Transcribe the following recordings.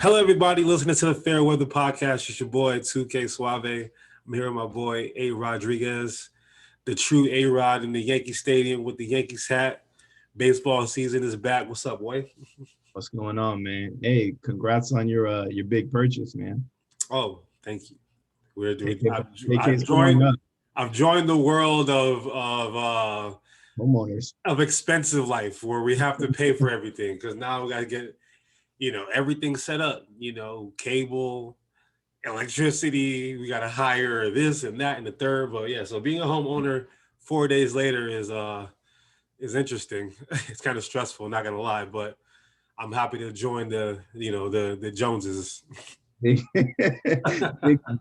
Hello, everybody listening to the Fair Weather Podcast. It's your boy, 2K Suave. I'm here with my boy, A. Rodriguez, the true A-Rod in the Yankee Stadium with the Yankees hat. Baseball season is back. What's up, boy? What's going on, man? Hey, congrats on your big purchase, man. Oh, thank you. We're doing. KK's growing up. I've joined the world Homeowners. of expensive life where we have to pay for everything because now we got to get everything set up. Cable, electricity. We got to hire this and that and the third. But yeah, so being a homeowner 4 days later is interesting. It's kind of stressful, not gonna lie, but I'm happy to join the Joneses. Big,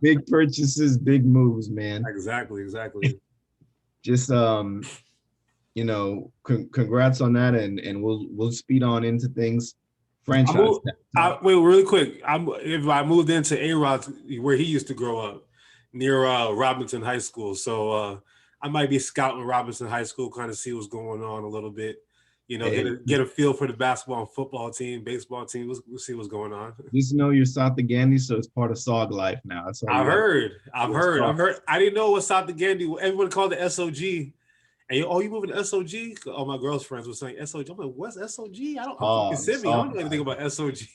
big purchases, big moves, man. Exactly. Just congrats on that, and we'll speed on into things. Franchise. Wait, really quick. If I moved into A-Rod where he used to grow up, near Robinson High School, so I might be scouting Robinson High School, kind of see what's going on a little bit. Get a feel for the basketball and football team, baseball team. We'll see what's going on. Just know you're South Gandhi, so it's part of SOG life now. I've heard. I didn't know what South Gandhi. Everyone called it SOG. And you moving to SOG? All my girls' friends were saying SOG. I'm like, what's SOG? I don't know anything about SOG.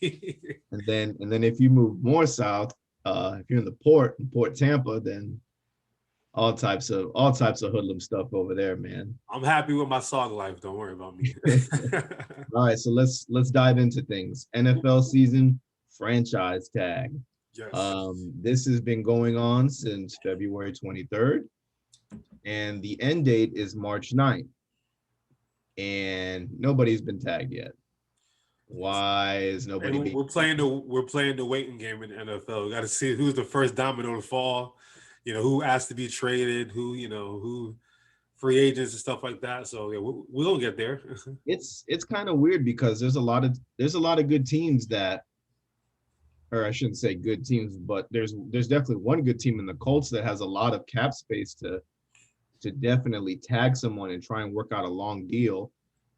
and then if you move more south, if you're in Port Tampa, then all types of hoodlum stuff over there, man. I'm happy with my SOG life. Don't worry about me. All right, so let's dive into things. NFL season franchise tag. Yes. This has been going on since February 23rd. And the end date is March 9th. And nobody's been tagged yet. Why is nobody? We're playing the waiting game in the NFL. We got to see who's the first domino to fall. Who asked to be traded, who free agents and stuff like that. So yeah, we're gonna get there. It's kind of weird because there's a lot of good teams that, or I shouldn't say good teams, but there's definitely one good team in the Colts that has a lot of cap space to definitely tag someone and try and work out a long deal.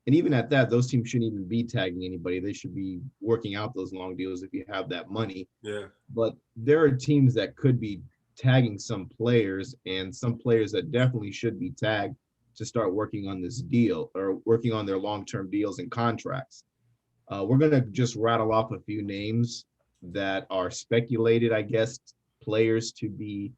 And even at that, those teams shouldn't even be tagging anybody. They should be working out those long deals if you have that money. Yeah. But there are teams that could be tagging some players, and some players that definitely should be tagged to start working on this deal or working on their long-term deals and contracts. We're going to just rattle off a few names that are speculated, I guess, players to be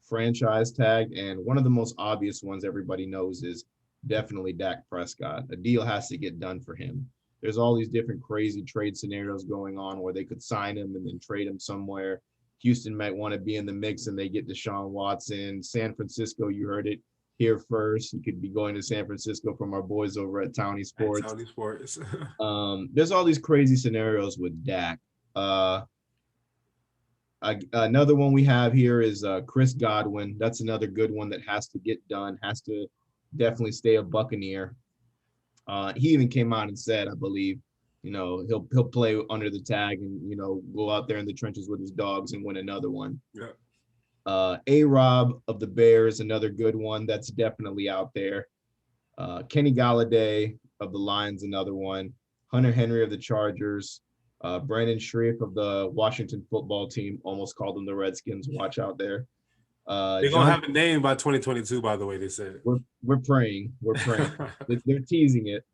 franchise tagged. And one of the most obvious ones everybody knows is definitely Dak Prescott. A deal has to get done for him. There's all these different crazy trade scenarios going on where they could sign him and then trade him somewhere. Houston might want to be in the mix and they get Deshaun Watson. San Francisco, you heard it here first. You could be going to San Francisco from our boys over at Townie Sports. There's all these crazy scenarios with Dak. Another one we have here is Chris Godwin. That's another good one that has to get done, has to definitely stay a Buccaneer. He even came out and said, I believe, he'll play under the tag and, go out there in the trenches with his dogs and win another one. Yeah. A-Rob of the Bears, another good one that's definitely out there. Kenny Galladay of the Lions, another one. Hunter Henry of the Chargers. Brandon Schrieff of the Washington football team, almost called them the Redskins. Watch out there. They're going to have a name by 2022, by the way, they said. We're praying. They're teasing it.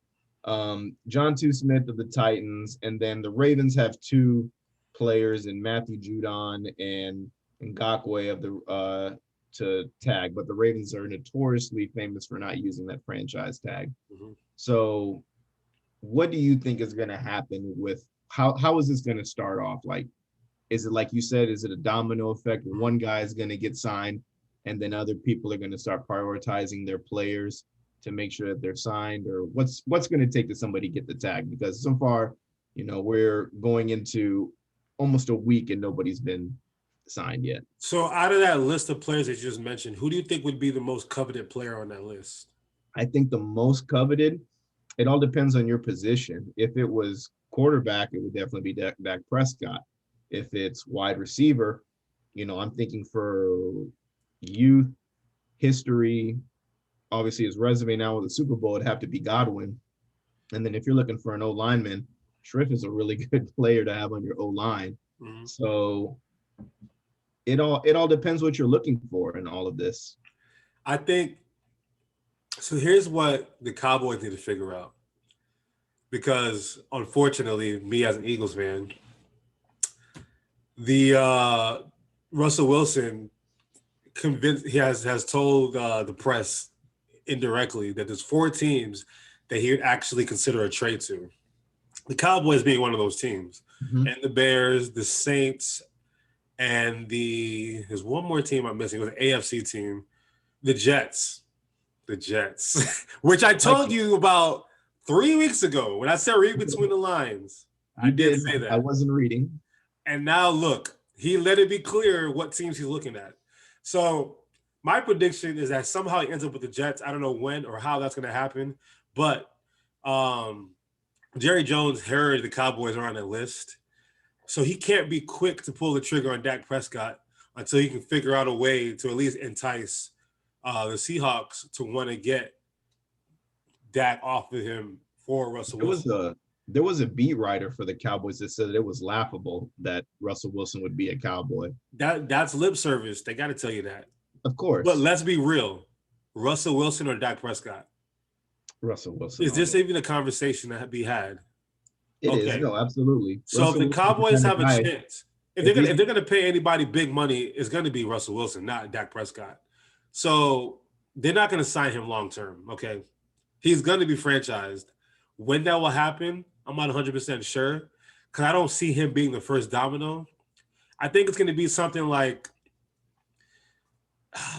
John Two Smith of the Titans, and then the Ravens have two players in Matthew Judon and Ngakwe of the to tag, but the Ravens are notoriously famous for not using that franchise tag. Mm-hmm. So what do you think is going to happen with how is this going to start off? Like, is it like you said, is it a domino effect where one guy is going to get signed and then other people are going to start prioritizing their players to make sure that they're signed, or what's going to take to somebody get the tag? Because so far, we're going into almost a week and nobody's been signed yet. So out of that list of players that you just mentioned, who do you think would be the most coveted player on that list? I think the most coveted, it all depends on your position. If it was quarterback, it would definitely be Dak Prescott. If it's wide receiver, I'm thinking for youth, history, obviously his resume now with the Super Bowl, it'd have to be Godwin. And then if you're looking for an O-lineman, Schrieff is a really good player to have on your O-line. Mhm. So it all depends what you're looking for in all of this. I think so. Here's what the Cowboys need to figure out, because unfortunately, me as an Eagles fan, the Russell Wilson convinced he has told the press indirectly that there's 4 teams that he would actually consider a trade to. The Cowboys being one of those teams, Mhm. and the Bears, the Saints, and there's one more team I'm missing. It was an AFC team, the Jets. The Jets, which I Like told you about 3 weeks ago when I said read between the lines. I you did did, say I that. wasn't reading. And now look, he let it be clear what teams he's looking at. So my prediction is that somehow he ends up with the Jets. I don't know when or how that's going to happen, but um, Jerry Jones heard the Cowboys are on that list, so he can't be quick to pull the trigger on Dak Prescott until he can figure out a way to at least entice the Seahawks to want to get Dak off of him for Russell There was Wilson. a beat writer for the Cowboys that said that it was laughable that Russell Wilson would be a Cowboy. That's lip service. They got to tell you that. Of But course, let's be real. Russell Wilson or Dak Prescott? Russell Wilson. Is this even a conversation that be had? It is. Okay. No, absolutely. So Russell if the Wilson is the Cowboys kind of have a guy, chance, if he's if they're gonna pay anybody big money, it's gonna be Russell Wilson, not Dak Prescott. So they're not gonna sign him long term. Okay. He's gonna be franchised. When that will happen, I'm not 100% sure, because I don't see him being the first domino. I think it's gonna be something like,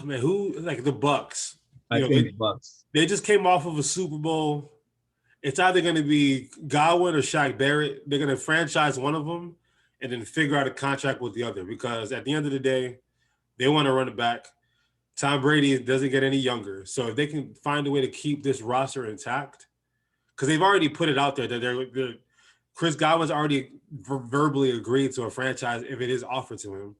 man, who, like the Bucks. I You know, think Bucks. they just came off of a Super Bowl. It's either going to be Godwin or Shaq Barrett. They're going to franchise one of them and then figure out a contract with the other, because at the end of the day, they want to run it back. Tom Brady doesn't get any younger. So if they can find a way to keep this roster intact, because they've already put it out there that they're Chris Godwin's already verbally agreed to a franchise if it is offered to him.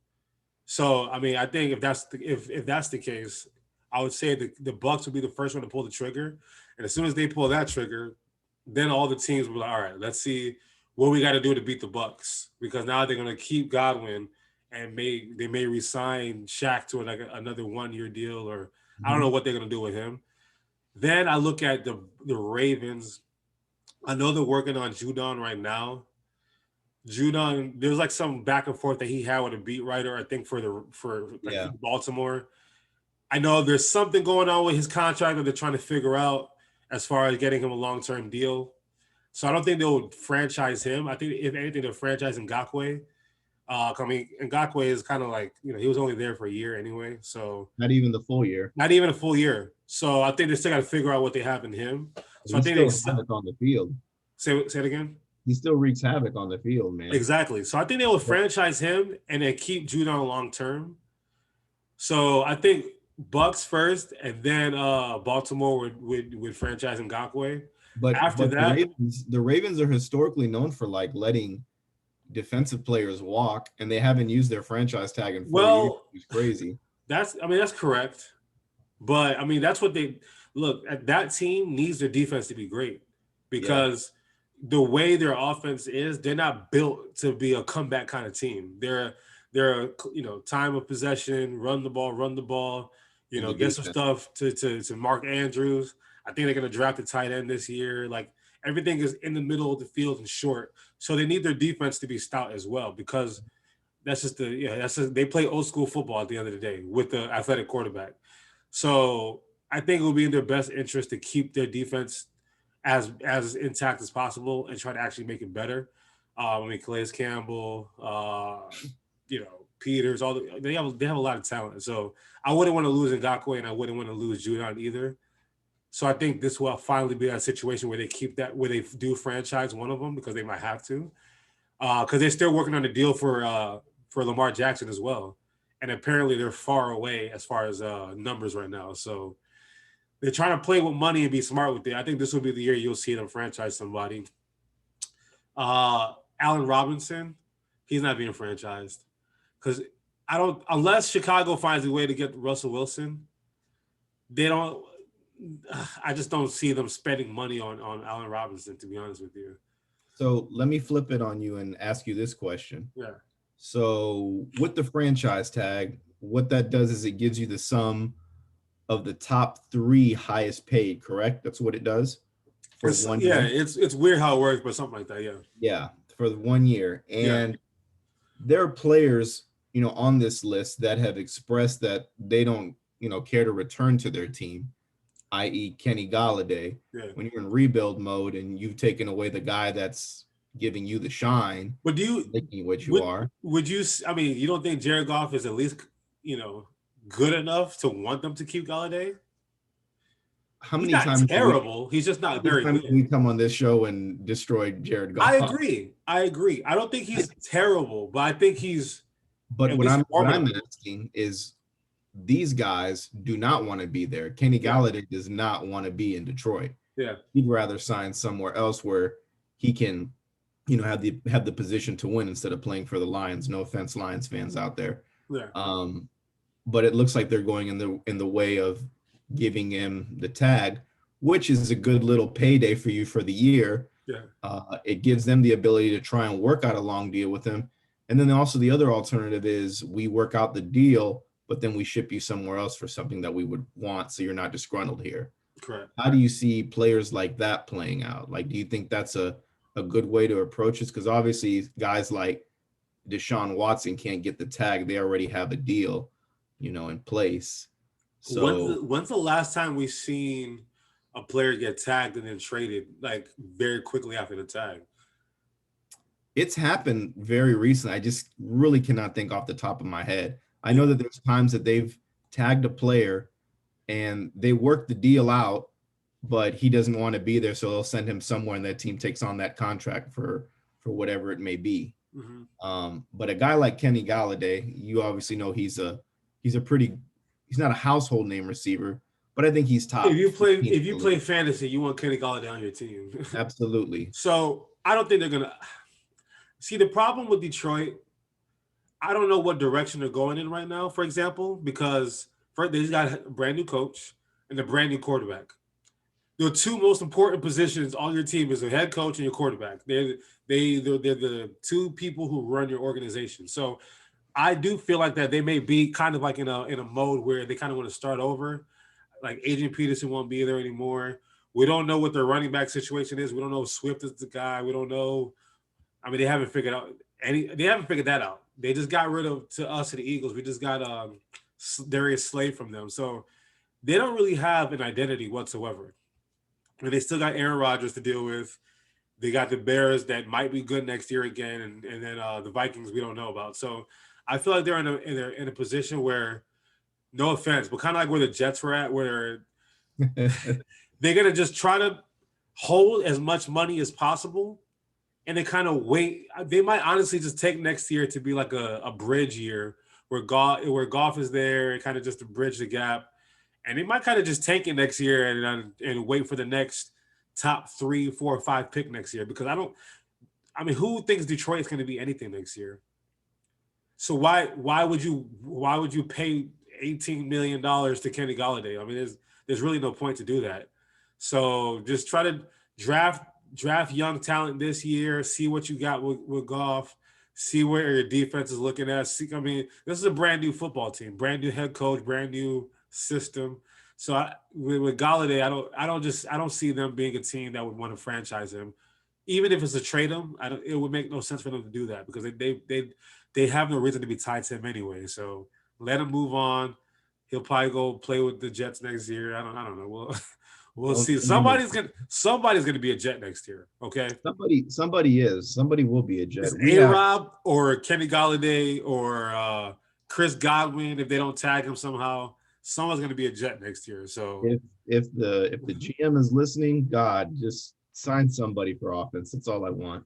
So I mean, I think if that's the case, I would say the Bucks would be the first one to pull the trigger, and as soon as they pull that trigger, then all the teams will be like, all right, let's see what we got to do to beat the Bucks, because now they're going to keep Godwin and they may resign Shaq to another 1 year deal, or I don't know what they're going to do with him. Then I look at the Ravens. I know they're working on Judon right now. Judon, there's like some back and forth that he had with a beat writer, I think for Baltimore. I know there's something going on with his contract that they're trying to figure out as far as getting him a long-term deal. So I don't think they'll franchise him. I think if anything, they'll franchise Ngakoue. I mean, Ngakoue is kind of like, he was only there for a year anyway. So Not even the full year. not even a full year. So I think they still got to figure out what they have in him. So I think they havoc on the field. Say it again. He still wreaks havoc on the field, man. Exactly. So I think they will franchise him and then keep Judon long term. So I think Bucks first, and then Baltimore would franchise Ngakoue. But after that, the Ravens are historically known for like letting defensive players walk, and they haven't used their franchise tag in 4 years. It's crazy. That's correct. But I mean, that's what they look at. That team needs their defense to be great, because the way their offense is, they're not built to be a comeback kind of team. They're time of possession, run the ball, get some stuff to Mark Andrews. I think they're going to draft a tight end this year. Like, everything is in the middle of the field and short. So they need their defense to be stout as well, because they play old school football at the end of the day with the athletic quarterback. So I think it will be in their best interest to keep their defense as intact as possible and try to actually make it better. Calais Campbell, Peters, they have a lot of talent. So I wouldn't want to lose Ngakoue, and I wouldn't want to lose Judon either. So I think this will finally be a situation where they do franchise one of them, because they might have to, because they're still working on a deal for Lamar Jackson as well, and apparently they're far away as far as numbers right now. So they're trying to play with money and be smart with it. I think this will be the year you'll see them franchise somebody. Allen Robinson, he's not being franchised, because unless Chicago finds a way to get Russell Wilson, I just don't see them spending money on Allen Robinson, to be honest with you. So let me flip it on you and ask you this question. Yeah. So with the franchise tag, what that does is it gives you the sum of the top 3 highest paid, correct? That's what it does for It's, 1 yeah, year. it's weird how it works, but something like that. Yeah. Yeah, for the 1 year. Yeah. And there are players, on this list that have expressed that they don't, care to return to their team, i.e. Kenny Galladay. Yeah. When you're in rebuild mode and you've taken away the guy that's giving you the shine, But do you making you what you would are. would you? I mean, you don't think Jared Goff is at least good enough to want them to keep Galladay? How He's many not times do we terrible. He's just how not many very times do good. we come on this show and destroy Jared I Goff? agree. I agree. I don't think he's terrible, but I think he's But at what least I'm formidable. asking is these guys do not want to be there. Kenny Yeah. Galladay does not want to be in Detroit. Yeah. He'd rather sign somewhere else where he can, have the position to win instead of playing for the Lions. No offense, Lions fans out there. Yeah. But it looks like they're going in the way of giving him the tag, which is a good little payday for you for the year. Yeah. It gives them the ability to try and work out a long deal with him. And then also the other alternative is we work out the deal, but then we ship you somewhere else for something that we would want, so you're not disgruntled here. Correct. How do you see players like that playing out? Like, do you think that's a good way to approach this? Because obviously guys like Deshaun Watson can't get the tag. They already have a deal, in place. So When's the last time we've seen a player get tagged and then traded like very quickly after the tag? it's happened very recently. I just really cannot think off the top of my head. I know that there's times that they've tagged a player and they work the deal out, but he doesn't want to be there, so they'll send him somewhere and that team takes on that contract for whatever it may be. But a guy like Kenny Galladay, you obviously know he's not a household name receiver, but I think he's top. If you play fantasy, you want Kenny Galladay on your team. Absolutely. So I don't think they're gonna see the problem with Detroit. I don't know what direction they're going in right now, for example, because first they just got a brand new coach and a brand new quarterback. The two most important positions on your team is the head coach and your quarterback. They're the two people who run your organization. So I do feel like that they may be kind of like in a mode where they kind of want to start over. Like Adrian Peterson won't be there anymore. We don't know what their running back situation is. We don't know if Swift is the guy. We don't know. I mean, they haven't figured that out. They just got rid of, to us, to the Eagles, we just got Darius Slade from them. So they don't really have an identity whatsoever. And they still got Aaron Rodgers to deal with. They got the Bears that might be good next year again, and then the Vikings we don't know about. So I feel like they're in a position where, no offense, but kind of like where the Jets were at, where they're gonna just try to hold as much money as possible, and they kind of wait. They might honestly just take next year to be like a bridge year where Goff is there and kind of just to bridge the gap, and they might kind of just tank it next year and wait for the next top 3, 4, or 5 pick next year, because who thinks Detroit's going to be anything next year? So why would you pay $18 million to Kenny Galladay? I mean, there's really no point to do that. So just try to draft young talent this year. See what you got with Goff. See where your defense is looking at. This is a brand new football team, brand new head coach, brand new system. So with Galladay, I don't see them being a team that would want to franchise him, even if it's to trade him. It would make no sense for them to do that, because they have no reason to be tied to him anyway. So let him move on. He'll probably go play with the Jets next year. I don't know. We'll see. Somebody's gonna be a Jet next year. Okay. Somebody will be a Jet. It's A-Rob or Kenny Galladay or Chris Godwin. If they don't tag him somehow, someone's gonna be a Jet next year. So if the GM is listening, God, just sign somebody for offense. That's all I want.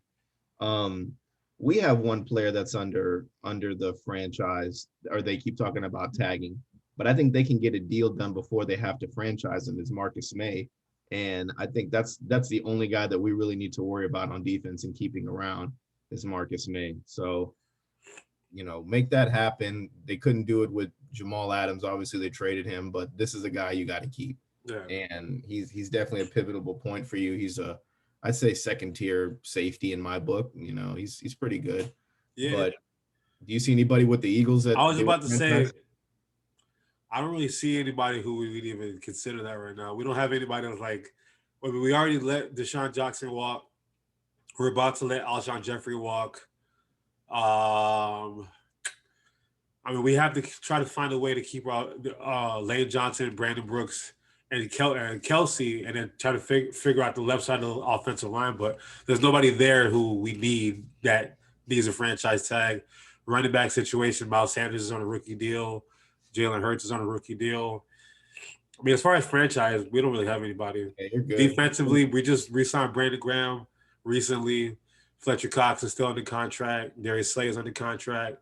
We have one player that's under the franchise, or they keep talking about tagging, but I think they can get a deal done before they have to franchise him, is Marcus May. And I think that's the only guy that we really need to worry about on defense and keeping around is Marcus May. So, make that happen. They couldn't do it with Jamal Adams. Obviously they traded him, but this is a guy you got to keep. yeah. And he's definitely a pivotal point for you. He's I'd say second tier safety in my book. He's pretty good. Yeah. But Do you see anybody with the Eagles that I was they about would to say, franchise? I don't really see anybody who we would even consider that right now. We don't have anybody that's like, I mean, we already let Deshaun Jackson walk. We're about to let Alshon Jeffrey walk. I mean, we have to try to find a way to keep Lane Johnson, Brandon Brooks, and Kelsey, and then try to figure out the left side of the offensive line. But there's nobody there who we need that needs a franchise tag. Running back situation, Miles Sanders is on a rookie deal. Jalen Hurts is on a rookie deal. I mean, as far as franchise, we don't really have anybody. Okay, you're good. Defensively, we just re-signed Brandon Graham recently. Fletcher Cox is still under contract. Darius Slay is under contract.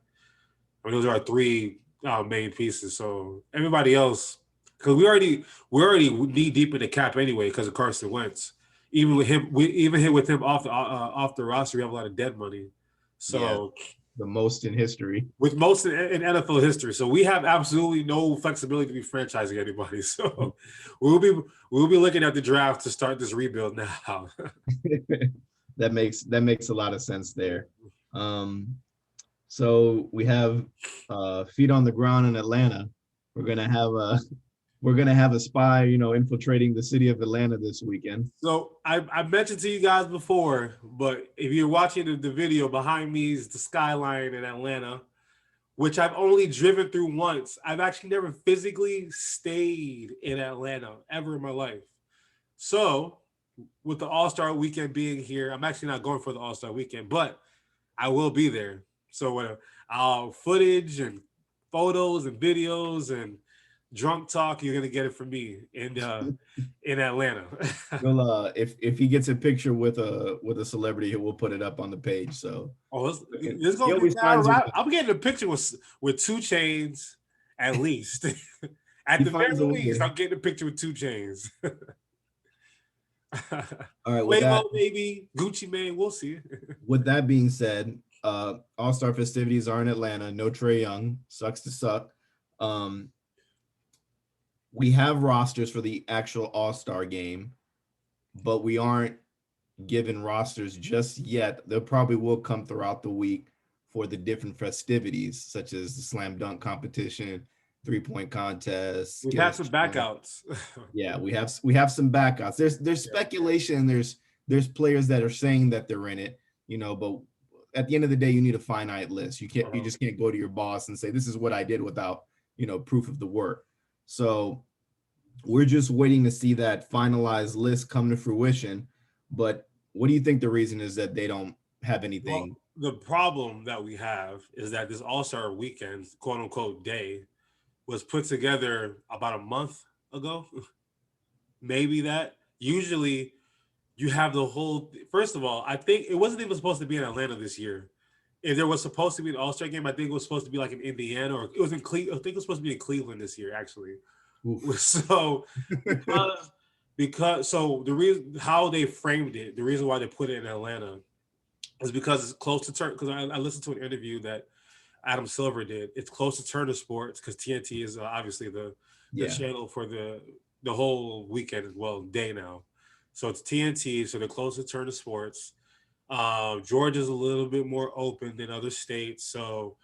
I mean, those are our three main pieces. So everybody else, because we're already knee deep in the cap anyway because of Carson Wentz. Even with him, with him off the roster, we have a lot of dead money. So the most in history. With most in NFL history, so we have absolutely no flexibility to be franchising anybody. So we'll be looking at the draft to start this rebuild now. That makes a lot of sense there. So we have feet on the ground in Atlanta. We're gonna have a spy, infiltrating the city of Atlanta this weekend. So I mentioned to you guys before, but if you're watching the video, behind me is the skyline in Atlanta, which I've only driven through once. I've actually never physically stayed in Atlanta ever in my life. So with the All-Star weekend being here, I'm actually not going for the All-Star weekend, but I will be there. So footage and photos and videos and drunk talk, you're gonna get it from me in Atlanta. Well, if he gets a picture with a celebrity, we'll put it up on the page. So it's gonna be I'm getting a picture with 2 Chainz at least. At the very least, I'm getting a picture with 2 Chainz. All right, Quavo, maybe Gucci Mane, we'll see. With that being said, All-Star festivities are in Atlanta. No Trae Young, sucks to suck. We have rosters for the actual All-Star game, but we aren't given rosters just yet. There probably will come throughout the week for the different festivities, such as the slam dunk competition, 3-point contest. We have some backouts. Yeah, we have some backouts. There's speculation. There's players that are saying that they're in it, but at the end of the day, you need a finite list. You just can't go to your boss and say, this is what I did without, proof of the work. So we're just waiting to see that finalized list come to fruition. But what do you think the reason is that they don't have anything? Well, the problem that we have is that this All-Star weekend, quote unquote, day was put together about a month ago. Maybe that. Usually you have the whole, first of all, I think it wasn't even supposed to be in Atlanta this year. If there was supposed to be an All-Star game, I think it was supposed to be like in Indiana, or it was in Cleveland. I think it was supposed to be in Cleveland this year, actually. Oof. So because the reason how they framed it, the reason why they put it in Atlanta is because it's close to turn. Because I listened to an interview that Adam Silver did. It's close to Turner Sports because TNT is obviously the channel for the whole weekend as well, day now. So it's TNT, so they're close to Turner Sports. Georgia's a little bit more open than other states, so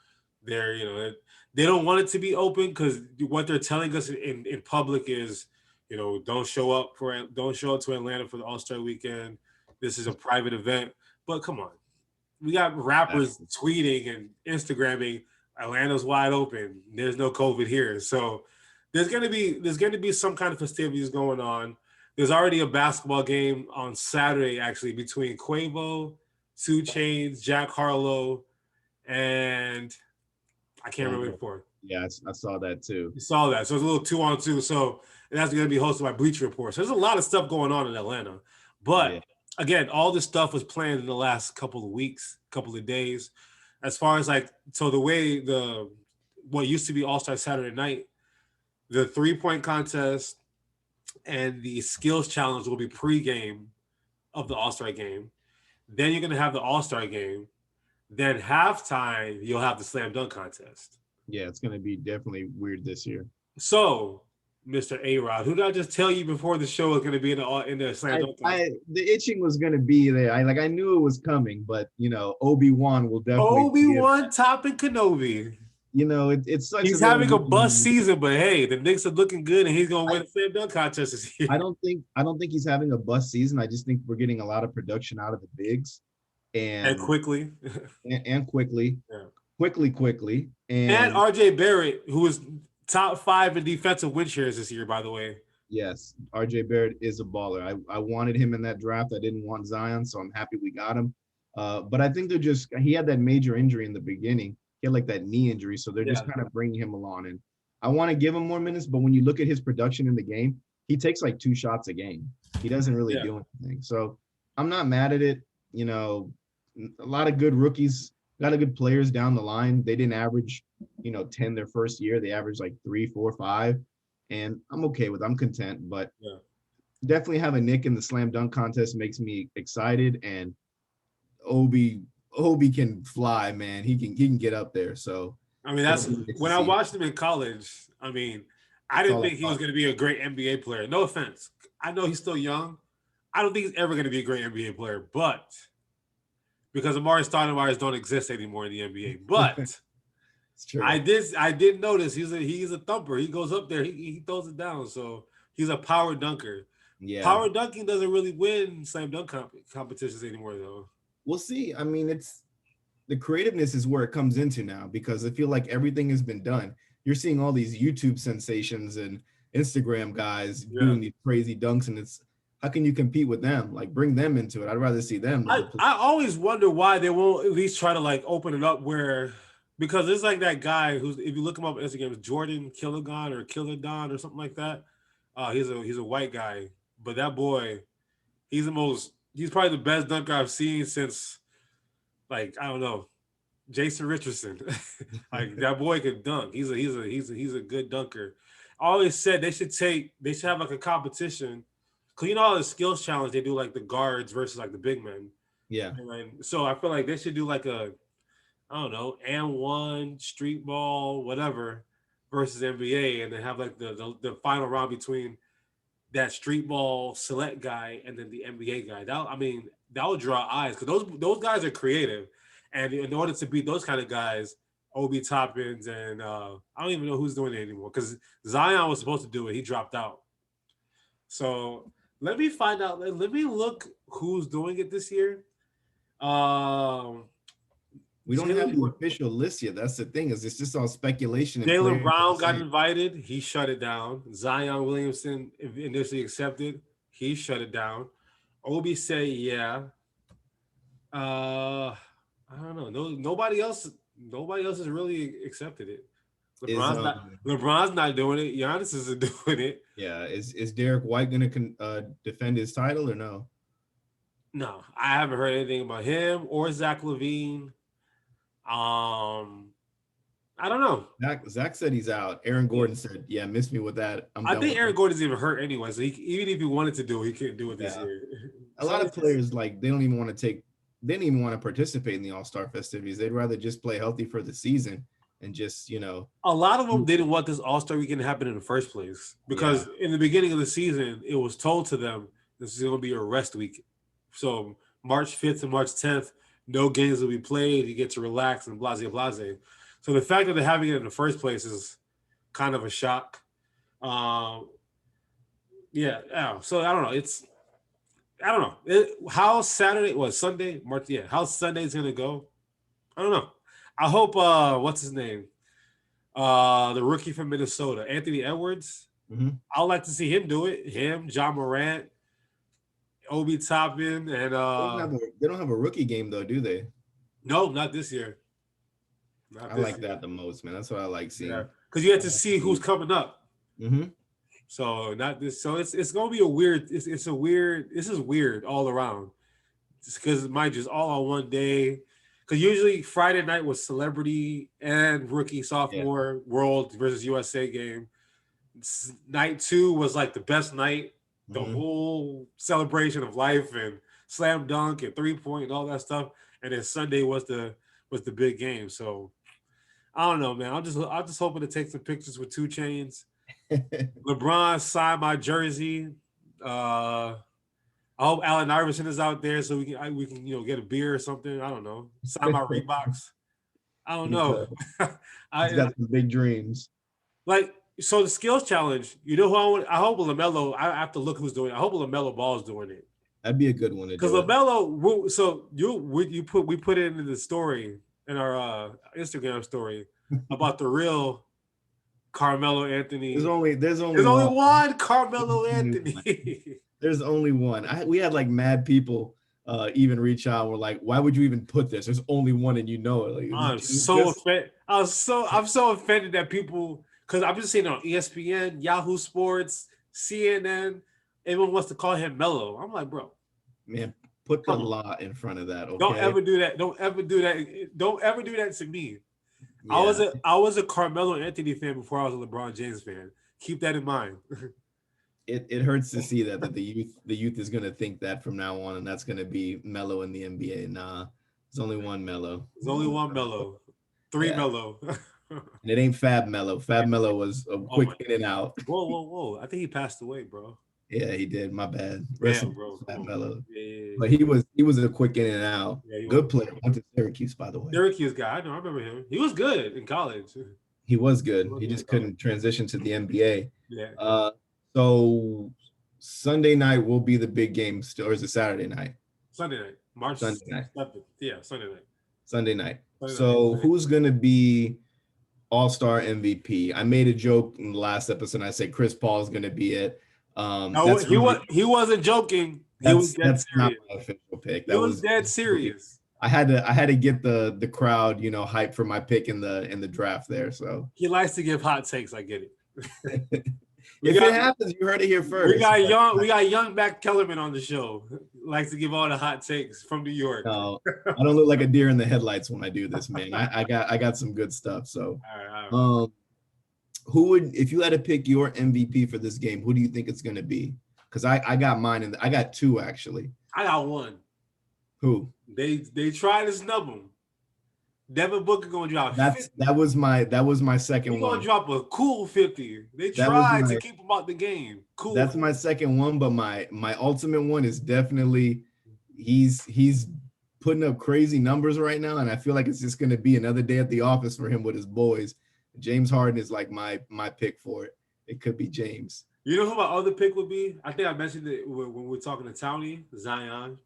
they're they don't want it to be open because what they're telling us in public is, don't show up to Atlanta for the All-Star weekend. This is a private event. But come on, we got rappers tweeting and Instagramming Atlanta's wide open. There's no COVID here, so there's gonna be some kind of festivities going on. There's already a basketball game on Saturday, actually, between Quavo, 2 Chainz, Jack Harlow, and I can't remember before. Yeah, I saw that too. You saw that. So it's a little 2-on-2. So that's going to be hosted by Bleacher Report. So there's a lot of stuff going on in Atlanta. But again, all this stuff was planned in the last couple of weeks, couple of days. As far as so the way what used to be All-Star Saturday night, the 3-point contest and the skills challenge will be pregame of the All-Star game. Then you're going to have the All-Star game. Then halftime, you'll have the slam dunk contest. Yeah, it's going to be definitely weird this year. So Mr. A-Rod. Who did I just tell you before the show was going to be in the slam dunk contest? The itching was gonna be there. I knew it was coming, but Obi-Wan will definitely be it. Obi-Wan topping Kenobi. It sucks He's that they don't having a do bust season, but hey, the Knicks are looking good, and he's going to win the slam dunk contest this year. I don't think he's having a bust season. I just think we're getting a lot of production out of the bigs And and quickly. and quickly, Yeah. quickly. And And RJ Barrett, who is top 5 in defensive win shares this year, by the way. yes, RJ Barrett is a baller. I wanted him in that draft. I didn't want Zion, so I'm happy we got him. But I think he had that major injury in the beginning. He had like that knee injury, so they're just kind of bringing him along. And I want to give him more minutes, but when you look at his production in the game, he takes like 2 shots a game. He doesn't really do anything. So I'm not mad at it. A lot of good rookies, a lot of good players down the line. They didn't average, 10 their first year. They averaged like 3, 4, 5. And I'm okay with it. I'm content, but definitely have a Nick in the slam dunk contest makes me excited. And Obi can fly, man. He can get up there. So I mean, that's when I watched him in college. I mean, I didn't think he was going to be a great NBA player. No offense. I know he's still young. I don't think he's ever going to be a great NBA player, but because Amari Stoudemire don't exist anymore in the NBA. But it's true. I did notice he's a thumper. He goes up there, he throws it down. So he's a power dunker. Yeah. Power dunking doesn't really win slam dunk competitions anymore, though. We'll see. I mean, it's the creativeness is where it comes into now, because I feel like everything has been done. You're seeing all these YouTube sensations and Instagram guys doing these crazy dunks, and it's how can you compete with them? Like, bring them into it. I'd rather see them. I always wonder why they won't at least try to like open it up because it's like that guy who's, if you look him up on Instagram, it's Jordan Killigan or Killadon or something like that. He's a white guy, but that boy, he's probably the best dunker I've seen since, like, I don't know, Jason Richardson. Like, that boy can dunk. He's a good dunker. I always said they should have like a competition. Cause all the skills challenge they do, like the guards versus like the big men. Yeah. And so I feel like they should do like a, I don't know, and1 street ball, whatever, versus NBA, and then have like the final round between that street ball select guy and then the NBA guy. That would draw eyes, because those guys are creative, and in order to beat those kind of guys, Obi Toppins and I don't even know who's doing it anymore, because Zion was supposed to do it, he dropped out. So let me find out. Let me look who's doing it this year. We don't have the official list yet. That's the thing, is it's just all speculation. Jaylen Brown got invited. He shut it down. Zion Williamson initially accepted. He shut it down. Obi said, yeah. I don't know. Nobody else has really accepted it. LeBron's not doing it. Giannis isn't doing it. Yeah. Is Derek White going to defend his title or no? No, I haven't heard anything about him or Zach LaVine. I don't know. Zach said he's out. Aaron Gordon said, yeah, miss me with that. I think Aaron Gordon's even hurt anyway, so even if he wanted to do it, he couldn't do it this year. A lot of players, like, they didn't even want to participate in the All-Star festivities. They'd rather just play healthy for the season and just, A lot of them didn't want this All-Star weekend to happen in the first place, because in the beginning of the season, it was told to them this is going to be a rest week. So March 5th and March 10th, no games will be played. You get to relax and blase. So the fact that they're having it in the first place is kind of a shock. So I don't know. I don't know how Saturday was Sunday, March. Yeah, how Sunday's gonna go. I don't know. I hope. What's his name? The rookie from Minnesota, Anthony Edwards. Mm-hmm. I'd like to see him do it. Him, John Morant, Obi Toppin, and they don't have a rookie game though, do they? No, not this year. I like that the most, man. That's what I like seeing. Because you have to see who's coming up. Mm-hmm. So not this. So it's gonna be a weird. This is weird all around. Just because mind you, it's all on one day. Because usually Friday night was celebrity and rookie sophomore world versus USA game. Night 2 was like the best night. The whole celebration of life and slam dunk and 3-point and all that stuff. And then Sunday was the big game. So I don't know, man. I'm just hoping to take some pictures with 2 Chainz LeBron signed my jersey. I hope Allen Iverson is out there so we can get a beer or something. I don't know. Sign my Reeboks. I don't He's, know. he's I got some big dreams. like so the skills challenge. You know who I hope LaMelo. I have to look who's doing it. I hope LaMelo Ball's doing it That'd be a good one to because do it. LaMelo. So we put it into the story in our Instagram story about the real Carmelo Anthony. There's only one Carmelo Anthony. There's only one. We had like mad people even reach out. We're like, why would you even put this? There's only one, and you know it. Like, I'm so offended. I'm so offended that people, because I'm just seeing it on ESPN, Yahoo Sports, CNN. Everyone wants to call him Mellow. I'm like, bro, man, put the law in front of that. Okay? Don't ever do that. Don't ever do that. Don't ever do that to me. Yeah. I was a Carmelo Anthony fan before I was a LeBron James fan. Keep that in mind. It hurts to see that the youth is gonna think that from now on, and that's gonna be Melo in the NBA. Nah, there's only one Melo. There's only one Melo. Three Melo. And it ain't Fab Melo. Fab Melo was a quick in and out. Whoa. I think he passed away, bro. Yeah, he did. My bad. Damn, bro. Fab Melo. Yeah. But he was a quick in and out. Yeah, good player. Went to Syracuse, by the way. Syracuse guy. I know. I remember him. He was good in college. He was good. He just couldn't transition to the NBA. Yeah. So Sunday night will be the big game still, or is it Saturday night? Sunday night. Sunday night. Yeah, Sunday night. Sunday night. So who's gonna be All-Star MVP? I made a joke in the last episode. I said Chris Paul is gonna be it. No, he wasn't joking. That's not my official pick. That was dead serious. I had to get the crowd, hype for my pick in the draft there. So he likes to give hot takes. I get it. It happens, you heard it here first. We got young Matt Kellerman on the show. Likes to give all the hot takes from New York. No, I don't look like a deer in the headlights when I do this, man. I got some good stuff. So, all right. Who would, if you had to pick your MVP for this game, who do you think it's going to be? Because I got mine, and I got two actually. I got one. Who? They tried to snub him. Devin Booker gonna drop 50. That was my second one. He's gonna drop a cool 50. They tried to keep him out the game. Cool. That's my second one, but my ultimate one is definitely he's putting up crazy numbers right now, and I feel like it's just gonna be another day at the office for him with his boys. James Harden is like my pick for it. It could be James. You know who my other pick would be? I think I mentioned it when we were talking to Townie, Zion.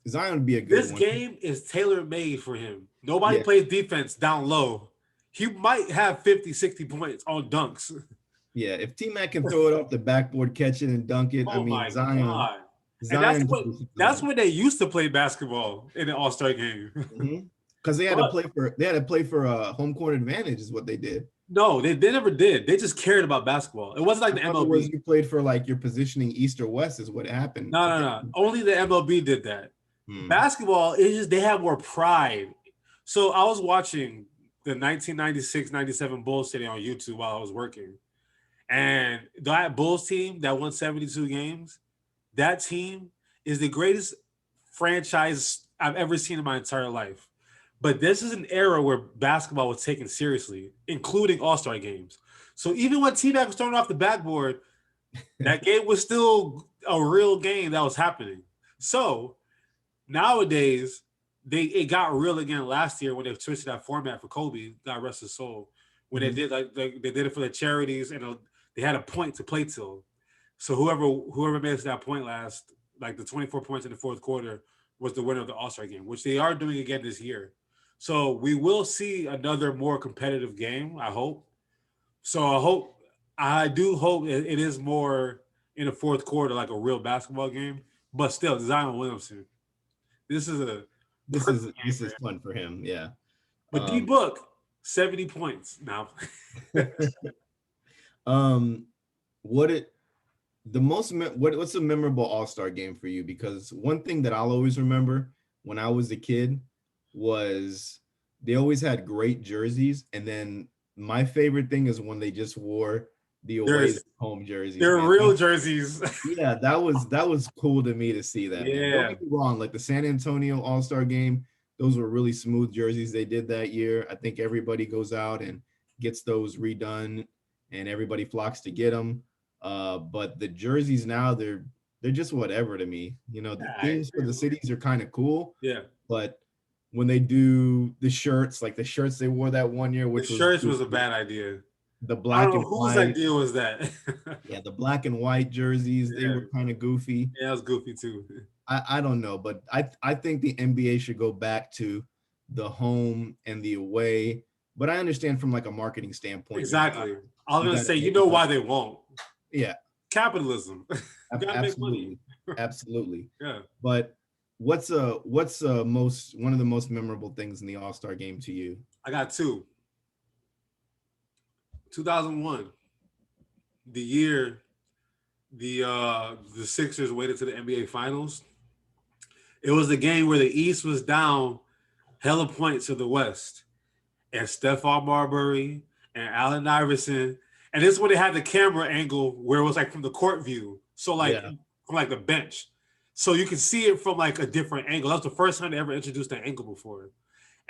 Zion would be a good one. This game is tailor-made for him. Nobody plays defense down low. He might have 50, 60 points on dunks. Yeah, if T-Mac can throw it off the backboard, catch it, and dunk it, Zion. And that's when they used to play basketball in the All-Star game. Because they had to play for a home court advantage is what they did. No, they never did. They just cared about basketball. It wasn't like the MLB. You played for like your positioning east or west is what happened. No. Only the MLB did that. Basketball is just they have more pride. So I was watching the 1996-97 Bulls today on YouTube while I was working. And that Bulls team that won 72 games, that team is the greatest franchise I've ever seen in my entire life. But this is an era where basketball was taken seriously, including All-Star games. So even when T-Mac was thrown off the backboard, that game was still a real game that was happening. So nowadays, it got real again last year when they switched that format for Kobe, God rest his soul. When they did they did it for the charities and they had a point to play till. So whoever made it to that point last, like the 24 points in the fourth quarter, was the winner of the All-Star game, which they are doing again this year. So we will see another more competitive game, I hope. So I do hope it is more in the fourth quarter, like a real basketball game. But still, Zion Williamson. This is fun for him, yeah. But D-Book, 70 points now. What's a memorable All-Star game for you? Because one thing that I'll always remember when I was a kid was they always had great jerseys, and then my favorite thing is when they just wore the away home jerseys. They're real jerseys. Yeah, that was cool to me to see that. Yeah. Man. Don't get me wrong, like the San Antonio All-Star game, those were really smooth jerseys they did that year. I think everybody goes out and gets those redone and everybody flocks to get them. But the jerseys now, they're just whatever to me. You know, the I themes for the cities are kind of cool, yeah. but when they do the shirts, like the shirts they wore that one year, The which was shirts was a bad idea. the I don't black know and whose white, idea was that. yeah, the black and white jerseys, they Yeah, were kind of goofy. yeah, that was goofy too. I don't know, but I think the NBA should go back to the home and the away. But I understand from like a marketing standpoint, Exactly. I was you gonna got to say, you make know money. why they won't? Yeah, Capitalism. You gotta make money. absolutely, absolutely. Yeah, But what's most one of the most memorable things in the All Star game to you? I got two. 2001, the year the Sixers waited to the NBA Finals. It was the game where the East was down hella points to the West, and Stephon Marbury and Allen Iverson, and this is when they had the camera angle where it was like from the court view, so like Yeah, from like the bench, so you can see it from like a different angle. That was the first time they ever introduced that angle before.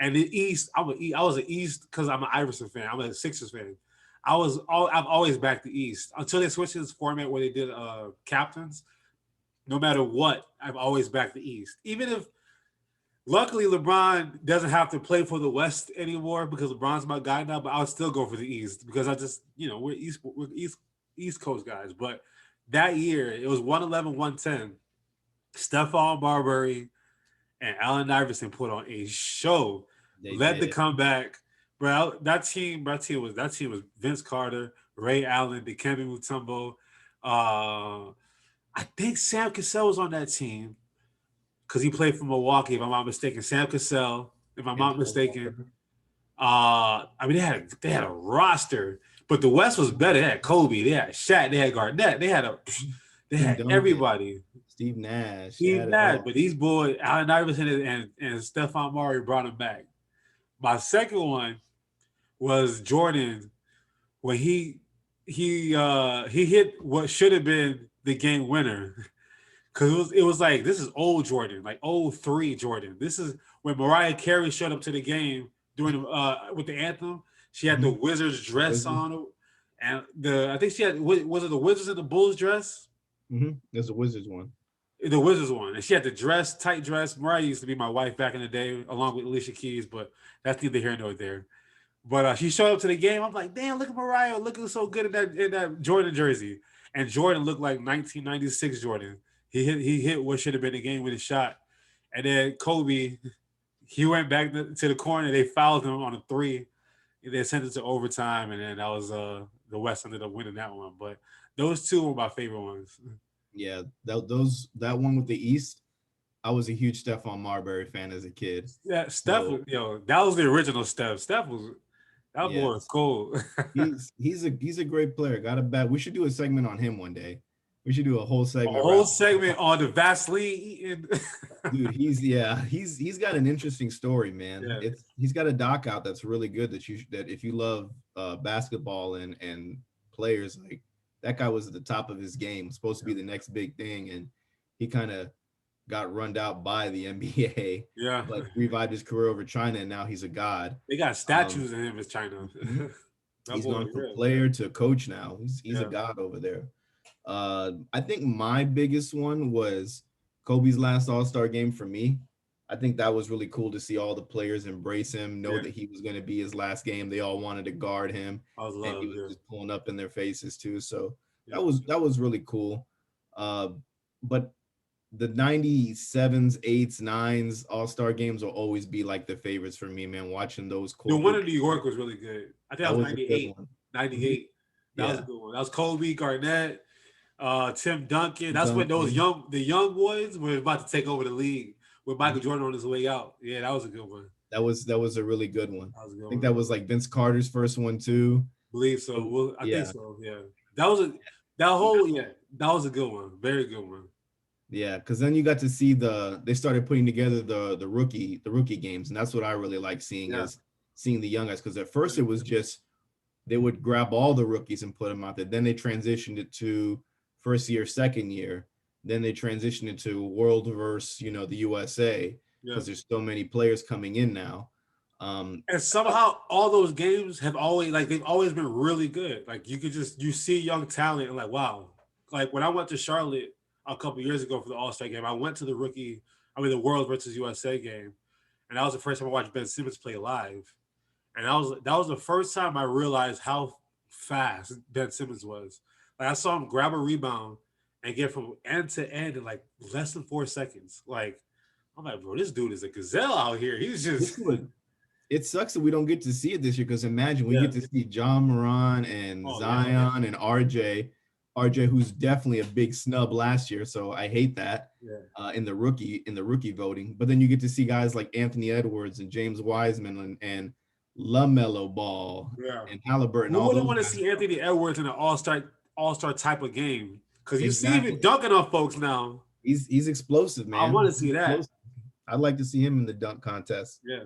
And the East, I was an East because I'm an Iverson fan. I'm a Sixers fan. I've always backed the East until they switched to this format where they did captains. No matter what, I've always backed the East. Even if luckily LeBron doesn't have to play for the West anymore because LeBron's my guy now, but I'll still go for the East because I just, we're East Coast guys. But that year it was 111, 110. Stephon Marbury and Allen Iverson put on a show, they led the did. comeback. Bro, that team was Vince Carter, Ray Allen, Dikembe Mutombo. I think Sam Cassell was on that team because he played for Milwaukee, if I'm not mistaken. Sam Cassell, if I'm not Antoine mistaken. Walker. I mean, they had a roster, but the West was better. They had Kobe, they had Shaq, they had Garnett, they Tim had Duncan, everybody. Steve Nash, they Steve had it Nash, all. but these boys, Allen Iverson and Stephon Marbury brought him back. My second one was Jordan when he hit what should have been the game winner. Cause it was like this is old Jordan, like old 03 Jordan. This is when Mariah Carey showed up to the game doing with the anthem. She had the Mhm. Wizards The dress Wizards. on, and I think she had was it the Wizards and the Bulls dress? There's a Wizards one. The Wizards one, and she had the tight dress. Mariah used to be my wife back in the day, along with Alicia Keys, but that's neither here nor there. But she showed up to the game. I'm like, damn, look at Mariah looking so good in that Jordan jersey. And Jordan looked like 1996 Jordan. He hit what should have been a game winning shot. And then Kobe, he went back to the corner. They fouled him on a three. They sent it to overtime, and then that was the West ended up winning that one. But those two were my favorite ones. Yeah, that one with the East. I was a huge Stephon Marbury fan as a kid. Yeah, Steph, So that was the original Steph. That boy was yes, cool. he's a great player. Got a bet. We should do a segment on him one day. We should do a whole A segment whole around. segment on the Vaseline eating. Dude, he's got an interesting story, man. Yeah. He's got a doc out that's really good that if you love basketball and players, like that guy was at the top of his game, supposed to be the next big thing, and he kind of got runned out by the NBA, Yeah. but revived his career over China, and now he's a god. They got statues of him in China. Mhm. That He's boy gone is from real. player to coach now. He's a Yeah. god over there. I think my biggest one was Kobe's last All Star game for me. I think that was really cool to see all the players embrace him, know Yeah. that he was going to be his last game. They all wanted to guard him, I was and he love. was Yeah. just pulling up in their faces too. So Yeah. that was really cool. Uh, but the 97s, 8s, 9s All Star games will always be like the favorites for me, man. Watching those The one in corporate, New York was really good. I think that that was was a good 98. one. Mhm. 98. That was a Yeah, good one. That was Kobe, Garnett, Tim Duncan. That's when Duncan. the young boys were about to take over the league with Michael Mhm. Jordan on his way out. Yeah, that was a good one. That was a really good one. That was a good I think one. that was like Vince Carter's first one too. Believe so. Well, I think Yeah, so. Yeah. That was a that whole yeah, that was a good one. Very good one. yeah, because then you got to see they started putting together the rookie games, and that's what I really like seeing Yeah. is seeing the young guys. Because at first it was just they would grab all the rookies and put them out there. Then they transitioned it to first year, second year. Then they transitioned it to World versus the USA Yeah. because there's so many players coming in now. And somehow all those games have always they've always been really good. Like you see young talent and like wow. Like when I went to Charlotte a couple years ago for the All-Star game, I went to the World versus USA game, and that was the first time I watched Ben Simmons play live. And that was the first time I realized how fast Ben Simmons was. Like I saw him grab a rebound and get from end to end in like less than 4 seconds. Like I'm like, bro, this dude is a gazelle out here. He's just It sucks that we don't get to see it this year because imagine we Yeah. get to see John Moran and Oh, Zion and RJ, who's definitely a big snub last year. So I hate that in the rookie voting. But then you get to see guys like Anthony Edwards and James Wiseman and LaMelo Ball and Halliburton. Who All wouldn't those want to guys. see Anthony Edwards in an all-star type of game? Because you see Exactly. him dunking on folks now. He's explosive, man. I want to see that. I'd like to see him in the dunk contest. Yeah.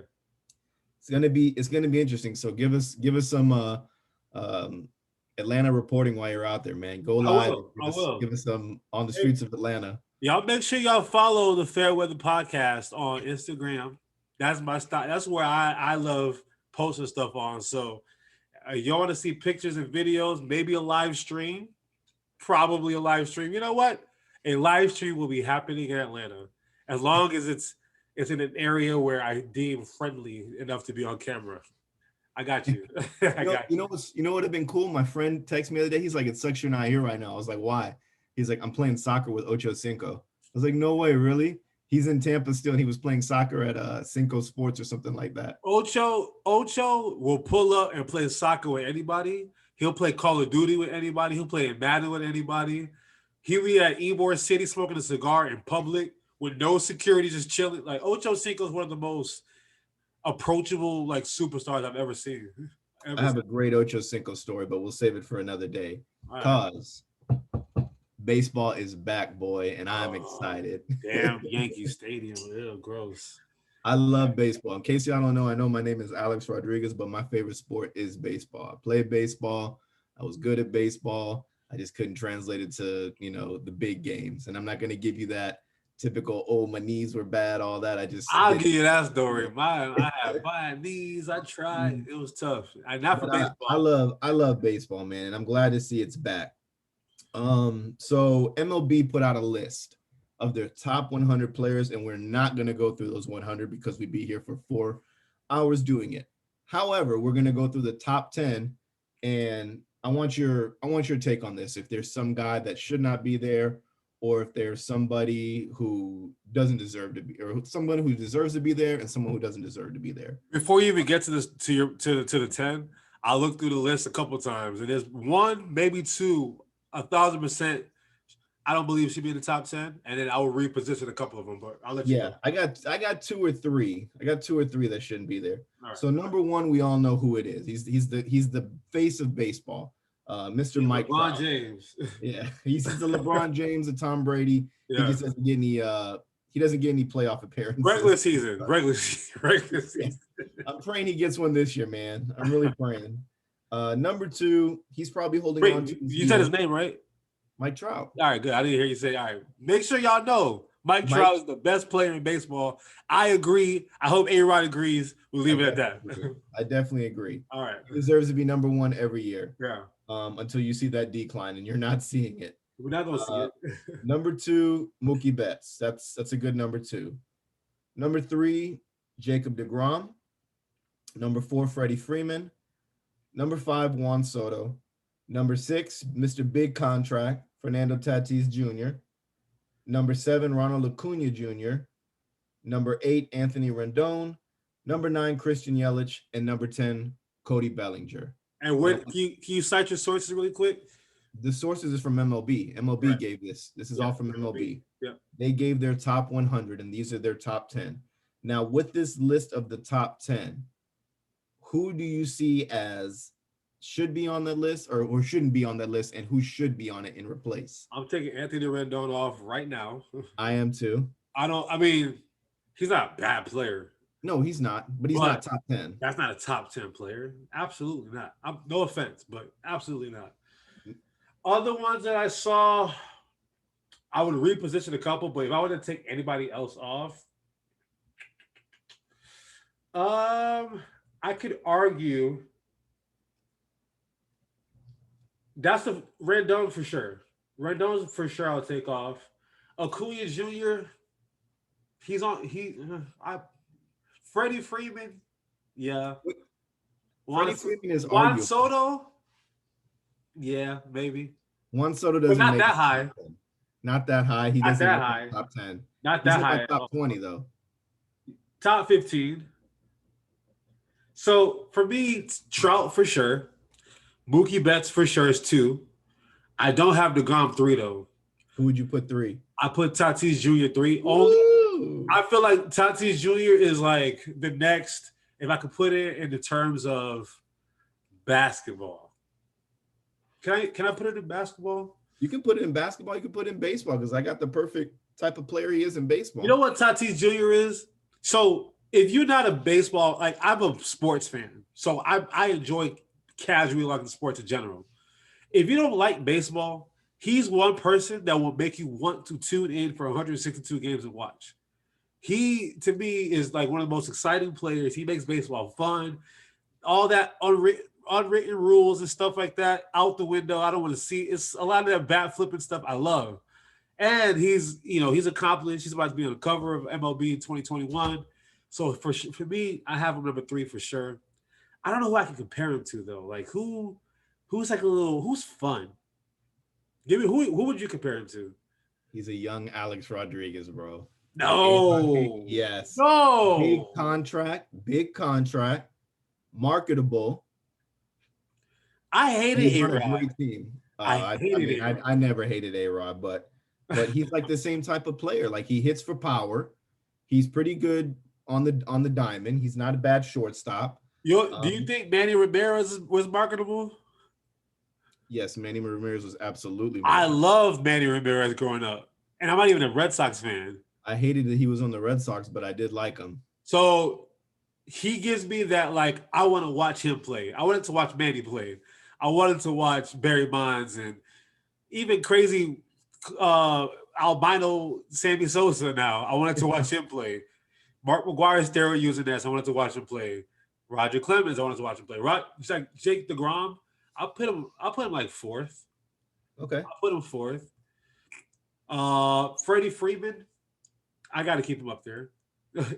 It's gonna be interesting. So give us some Atlanta reporting while you're out there, man. Go live. I will. Give us some on the streets of Atlanta. Y'all make sure y'all follow the Fairweather Podcast on Instagram. That's my style. That's where I love posting stuff on. So y'all want to see pictures and videos, maybe a live stream, probably a live stream. You know what? A live stream will be happening in Atlanta as long as it's in an area where I deem friendly enough to be on camera. I got you. You know what would have been cool? My friend texted me the other day. He's like, "It sucks you're not here right now." I was like, "Why?" He's like, "I'm playing soccer with Ocho Cinco." I was like, "No way, really?" He's in Tampa still, and he was playing soccer at Cinco Sports or something like that. Ocho will pull up and play soccer with anybody. He'll play Call of Duty with anybody. He'll play Madden with anybody. He'll be at Ybor City smoking a cigar in public with no security, just chilling. Like Ocho Cinco is one of the most approachable superstars I've ever seen. I have a great Ocho Cinco story, but we'll save it for another day. Cause baseball is back, boy, and I'm excited. Damn, Yankee Stadium. Ew, gross. I love baseball. In case y'all don't know, I know my name is Alex Rodriguez, but my favorite sport is baseball. I played baseball. I was good at baseball. I just couldn't translate it to, the big games. And I'm not going to give you that typical, oh, my knees were bad, all that. I'll give you that story. I had bad knees. I tried. It was tough. Not for baseball. I love baseball, man. And I'm glad to see it's back. So MLB put out a list of their top 100 players, and we're not going to go through those 100 because we'd be here for 4 hours doing it. However, we're going to go through the top 10, and I want your take on this. If there's some guy that should not be there, or if there's somebody who doesn't deserve to be, or someone who deserves to be there and someone who doesn't deserve to be there. Before you even get to this, to the 10, I looked through the list a couple of times, and there's one, maybe two, 1,000%. I don't believe she'd be in the top 10, and then I will reposition a couple of them. But I'll let you know. I got 2 or 3. I got 2 or 3 that shouldn't be there. Right. So number 1, we all know who it is. He's the face of baseball. Mr. Mike LeBron James. Yeah, he's the LeBron James of Tom Brady. Yeah. He just doesn't get any. He doesn't get any playoff appearances. Regular season. I'm praying he gets one this year, man. I'm really praying. Number 2, he's probably holding on to. You said his name right? Mike Trout. All right, good. I didn't hear you say. All right, make sure y'all know Mike Trout is the best player in baseball. I agree. I hope A-Rod agrees. We'll leave it at that. I definitely agree. All right. He deserves to be number 1 every year. Yeah. Until you see that decline, and you're not seeing it. We're not gonna see it. Number 2, Mookie Betts. That's a good number 2. Number 3, Jacob deGrom. Number 4, Freddie Freeman. Number 5, Juan Soto. Number 6, Mr. Big Contract, Fernando Tatis Jr. Number 7, Ronald Acuna Jr. Number 8, Anthony Rendon. Number 9, Christian Yelich. And number 10, Cody Bellinger. And what can you cite your sources really quick? The sources is from MLB. MLB right. gave this. This is all from MLB. Yeah. They gave their top 100, and these are their top 10. Now, with this list of the top 10, who do you see as should be on that list or shouldn't be on that list, and who should be on it in replace? I'm taking Anthony Rendon off right now. I am too. He's not a bad player. No, he's not, but he's not top 10. That's not a top 10 player. Absolutely not. No offense, but absolutely not. Other ones that I saw, I would reposition a couple, but if I were to take anybody else off, I could argue that's the Rendon for sure. Rendon's for sure. I'll take off. Acuna Jr. He's on. I Freddie Freeman. Yeah. Freddie Juan, Freeman is Juan arguable. Soto. Yeah, maybe. Juan Soto But doesn't not make that it high. top 10. Not that high. He Not doesn't that make high. the top 10. Not He's that in my high. top 20 though. Top 15. So for me, it's Trout for sure. Mookie Betts for sure is 2. I don't have DeGrom 3 though. Who would you put 3? I put Tatis Jr. 3. Only Woo! I feel like Tatis Jr. is like the next, if I could put it in the terms of basketball. Can I put it in basketball? You can put it in basketball. You can put it in baseball because I got the perfect type of player he is in baseball. You know what Tatis Jr. is? So if you're not a baseball, like I'm a sports fan, so I enjoy casually liking sports in general. If you don't like baseball, he's one person that will make you want to tune in for 162 games and watch. He, to me, is like one of the most exciting players. He makes baseball fun. All that unwritten rules and stuff like that out the window. I don't want to see. It's a lot of that bat flipping stuff I love. And he's accomplished. He's about to be on the cover of MLB 2021. So for me, I have him number 3 for sure. I don't know who I can compare him to though. Like who's like who's fun? Give me who would you compare him to? He's a young Alex Rodriguez, bro. No. Yes. No. Big contract, marketable. I hated He's on a A-Rod. great team. I hated A-Rod. I never hated A-Rod, but he's like the same type of player. Like he hits for power. He's pretty good on the diamond. He's not a bad shortstop. Do you think Manny Ramirez was marketable? Yes, Manny Ramirez was absolutely I marketable. loved Manny Ramirez growing up. And I'm not even a Red Sox fan. I hated that he was on the Red Sox, but I did like him. So he gives me that, like, I want to watch him play. I wanted to watch Manny play. I wanted to watch Barry Bonds and even crazy albino Sammy Sosa now. I wanted to watch him play. Mark McGuire's steroid using this. I wanted to watch him play. Roger Clemens, I wanted to watch him play. It's like Jake DeGrom. I'll put him like 4th. Okay. I'll put him 4th. Freddie Freeman, I got to keep him up there.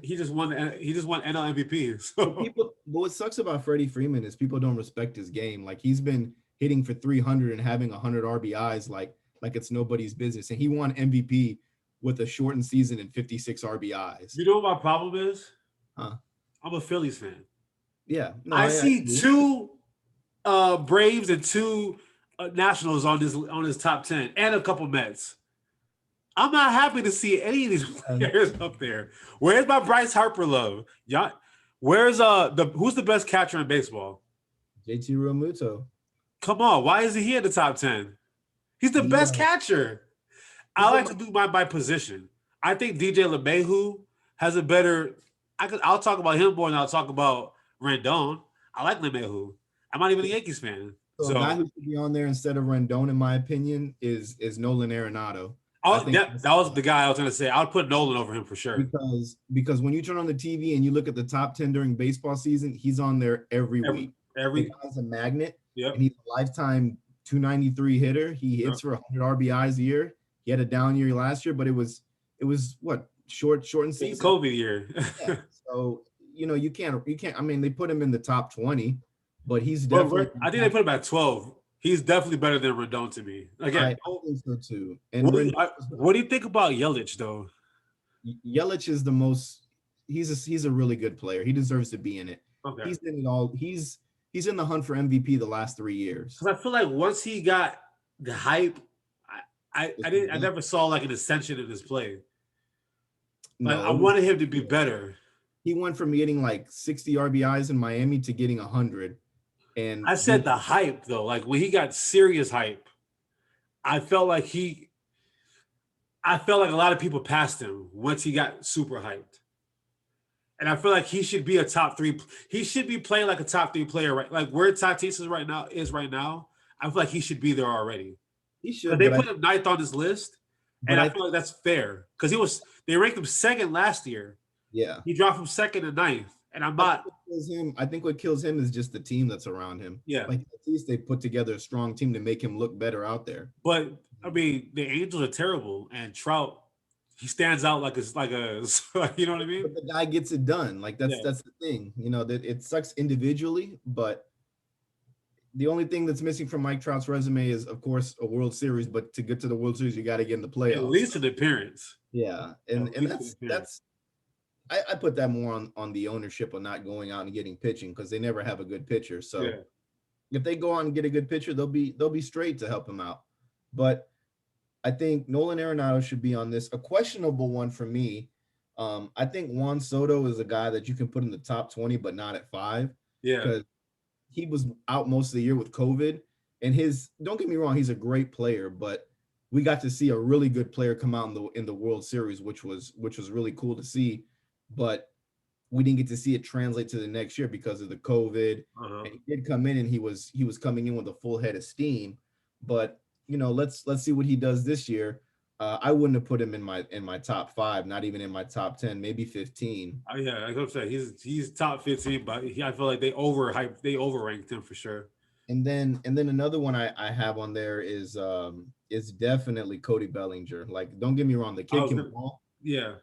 He just won NL MVP. So. But what sucks about Freddie Freeman is people don't respect his game. Like he's been hitting for 300 and having 100 RBIs like it's nobody's business. And he won MVP with a shortened season and 56 RBIs. You know what my problem is? Huh? I'm a Phillies fan. Yeah. No, I see 2 Braves and 2 Nationals on this top 10 and a couple Mets. I'm not happy to see any of these players up there. Where's my Bryce Harper love? Where's who's the best catcher in baseball? JT Realmuto. Come on, why isn't he in the top 10? He's the best catcher. I like to do mine by position. I think DJ LeMahieu has a better. I'll talk about him more than I'll talk about Rendon. I like LeMahieu. I'm not even a Yankees fan. So a guy who should be on there instead of Rendon, in my opinion, is Nolan Arenado. That was the guy I was going to say. I would put Nolan over him for sure. Because when you turn on the TV and you look at the top 10 during baseball season, he's on there every week. The guy's a magnet. Yep. And he's a lifetime 293 hitter. He hits for 100 RBIs a year. He had a down year last year, but it was what, shortened season. COVID year. Yeah. So you can't. I mean, they put him in the top 20, but he's definitely. I think they put him at 12. He's definitely better than Rendon to me. Again, I think so too. And what do you think about Yelich though? Yelich is the most. He's a really good player. He deserves to be in it. Okay. He's in it all. He's in the hunt for MVP the last 3 years. Because I feel like once he got the hype, I never saw like an ascension in his play. Like I wanted him to be better. He went from getting like 60 RBIs in Miami to getting 100. And I said the hype though, like when he got serious hype, I felt like a lot of people passed him once he got super hyped. And I feel like he should be a top 3. He should be playing like a top 3 player, right? Like where Tatis is right now. I feel like he should be there already. He should. But they put him 9th on this list, and I feel like that's fair because they ranked him 2nd last year. Yeah, he dropped from 2nd to 9th, And I'm I think not. what kills him. I think what kills him is just the team that's around him. Yeah, Like at least they put together a strong team to make him look better out there. but I mean, the Angels are terrible, and Trout, he stands out like it's like a, you know what I mean? But the guy gets it done. Like Yeah, that's the thing. You know that it sucks individually, but the only thing that's missing from Mike Trout's resume is, of course, a World Series. But to get to the World Series, you got to get in the at playoffs. least an appearance. Yeah, and At and least an appearance. that's I put that more on the ownership of not going out and getting pitching because they never have a good pitcher. So Yeah, if they go out and get a good pitcher, they'll be straight to help him out. But I think Nolan Arenado should be on this. A questionable one for me. I think Juan Soto is a guy that you can put in the top 20, but not at 5 yeah, because he was out most of the year with COVID. And don't get me wrong, he's a great player, but we got to see a really good player come out in the World Series, which was really cool to see. But we didn't get to see it translate to the next year because of the COVID. uh-huh. And he did come in and he was coming in with a full head of steam. But let's see what he does this year. I wouldn't have put him in my top 5, not even in my top 10, maybe 15. Yeah, like I'm saying, he's top 15, but I feel like they overranked him for sure. And then another one I have on there is definitely Cody Bellinger. Like, don't get me wrong, the kid can ball. Yeah,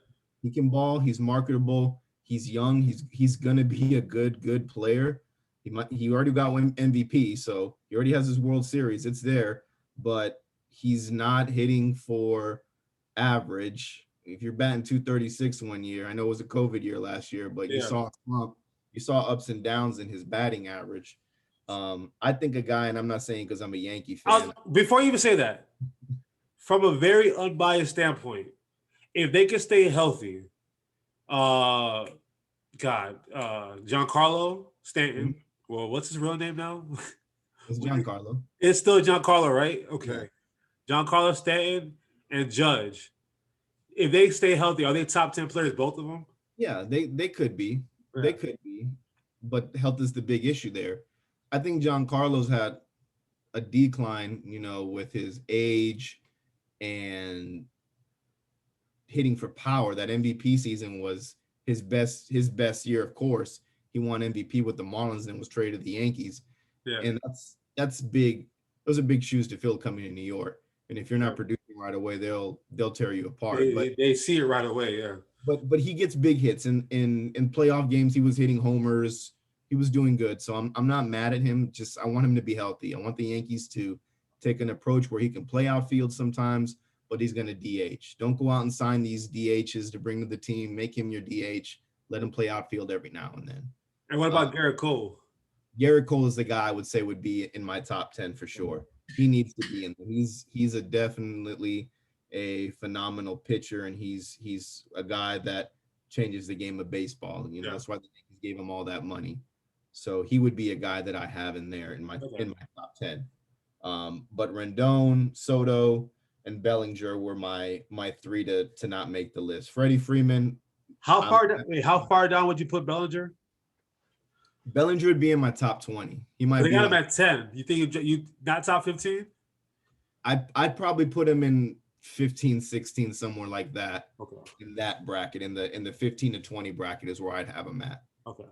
He can ball. He's marketable. He's young. He's gonna be a good player. He already got one MVP, so he already has his World Series. It's there, but he's not hitting for average. If you're batting 236 one year, I know it was a COVID year last year, but yeah. you saw ups and downs in his batting average. I think a guy, and I'm not saying because I'm a Yankee fan. Before you even say that, from a very unbiased standpoint, if they can stay healthy, Giancarlo Stanton. Mhm. Well, what's his real name now? It's Giancarlo. It's still Giancarlo, right? Okay. Yeah. Giancarlo Stanton and Judge. If they stay healthy, are they top 10 players, both of them? Yeah, they could be. Yeah. They could be, but health is the big issue there. I think John Carlos had a decline, with his age and hitting for power. That MVP season was his best year, of course. He won MVP with the Marlins and was traded to the Yankees. Yeah. And that's big. Those are big shoes to fill coming to New York. And if you're not Yeah. producing right away, they'll tear you apart. They see it right away, yeah. But he gets big hits in playoff games. He was hitting homers. He was doing good. So I'm not mad at him. Just I want him to be healthy. I want the Yankees to take an approach where he can play outfield sometimes, but he's going to DH. Don't go out and sign these DHs to bring to the team. Make him your DH. Let him play outfield every now and then. And what about Garrett Cole? Garrett Cole is the guy I would say would be in my top 10 for sure. He needs to be in there. He's a definitely a phenomenal pitcher, and he's a guy that changes the game of baseball. That's why the Yankees gave him all that money. So he would be a guy that I have in there in my top 10. But Rendon, Soto, and Bellinger were my 3 to not make the list. Freddie Freeman. How far down would you put Bellinger? Bellinger would be in my top 20. He might. They got him at 10. You think you not top 15? I'd probably put him in 15, 16, somewhere like that. Okay. In that bracket, in the 15 to 20 bracket is where I'd have him at. Okay.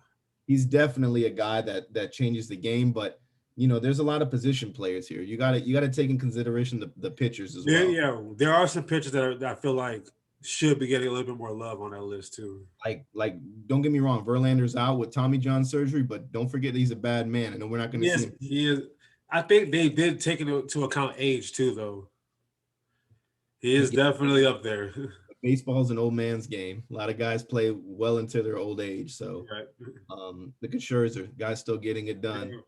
He's definitely a guy that changes the game, but there's a lot of position players here. You got to take in consideration the pitchers as well. Yeah, there are some pitchers that I feel like should be getting a little bit more love on that list too. Like don't get me wrong, Verlander's out with Tommy John surgery, but don't forget that he's a bad man. I know we're not going to see him. He is. I think they did take into account age too, though. He is definitely up there. Baseball's an old man's game. A lot of guys play well into their old age. So look at Scherzer, guys still getting it done. Yeah.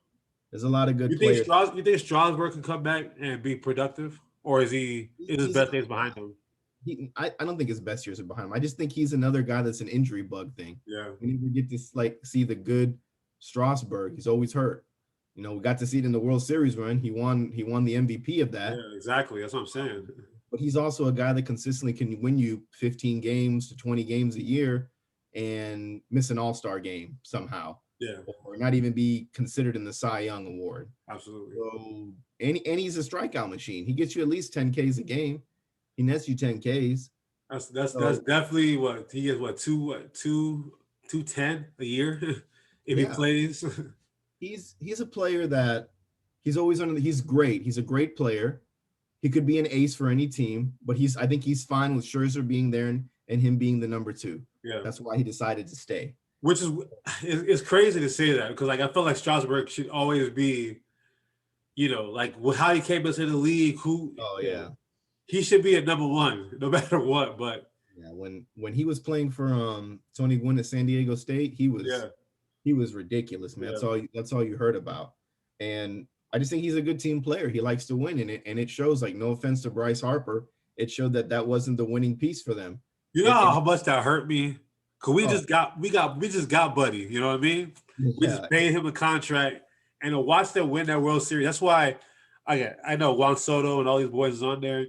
There's a lot of good players. You think Strasburg can come back and be productive, or is his best days behind him? I don't think his best years are behind him. I just think he's another guy that's an injury bug thing. Yeah. We never get to see the good Strasburg. He's always hurt. We got to see it in the World Series run. He won the MVP of that. Yeah, exactly. That's what I'm saying. But he's also a guy that consistently can win you 15 games to 20 games a year and miss an all-star game somehow. Yeah. Or not even be considered in the Cy Young Award. Absolutely. So, and he's a strikeout machine. He gets you at least 10 Ks a game. He nets you 10 Ks. That's definitely what he is. What two 210 a year if he Yeah, plays. he's a player that he's always under. He's great. He's a great player. He could be an ace for any team, but I think he's fine with Scherzer being there and him being the number two. Yeah, That's why he decided to stay. which is it's crazy to say that because like I feel like Strasburg should always be, like how he came into the league. Oh yeah, He should be at number one no matter what. But yeah. When he was playing for Tony Gwynn at San Diego State, yeah, he was ridiculous, man. yeah. That's all you heard about. And I just think he's a good team player. He likes to win, and it shows. Like, no offense to Bryce Harper, it showed that wasn't the winning piece for them. You know how much that hurt me? Cause we Oh. just got Buddy. You know what I mean? We just paid him a contract, and to watch them win that World Series. That's why I know Juan Soto and all these boys is on there.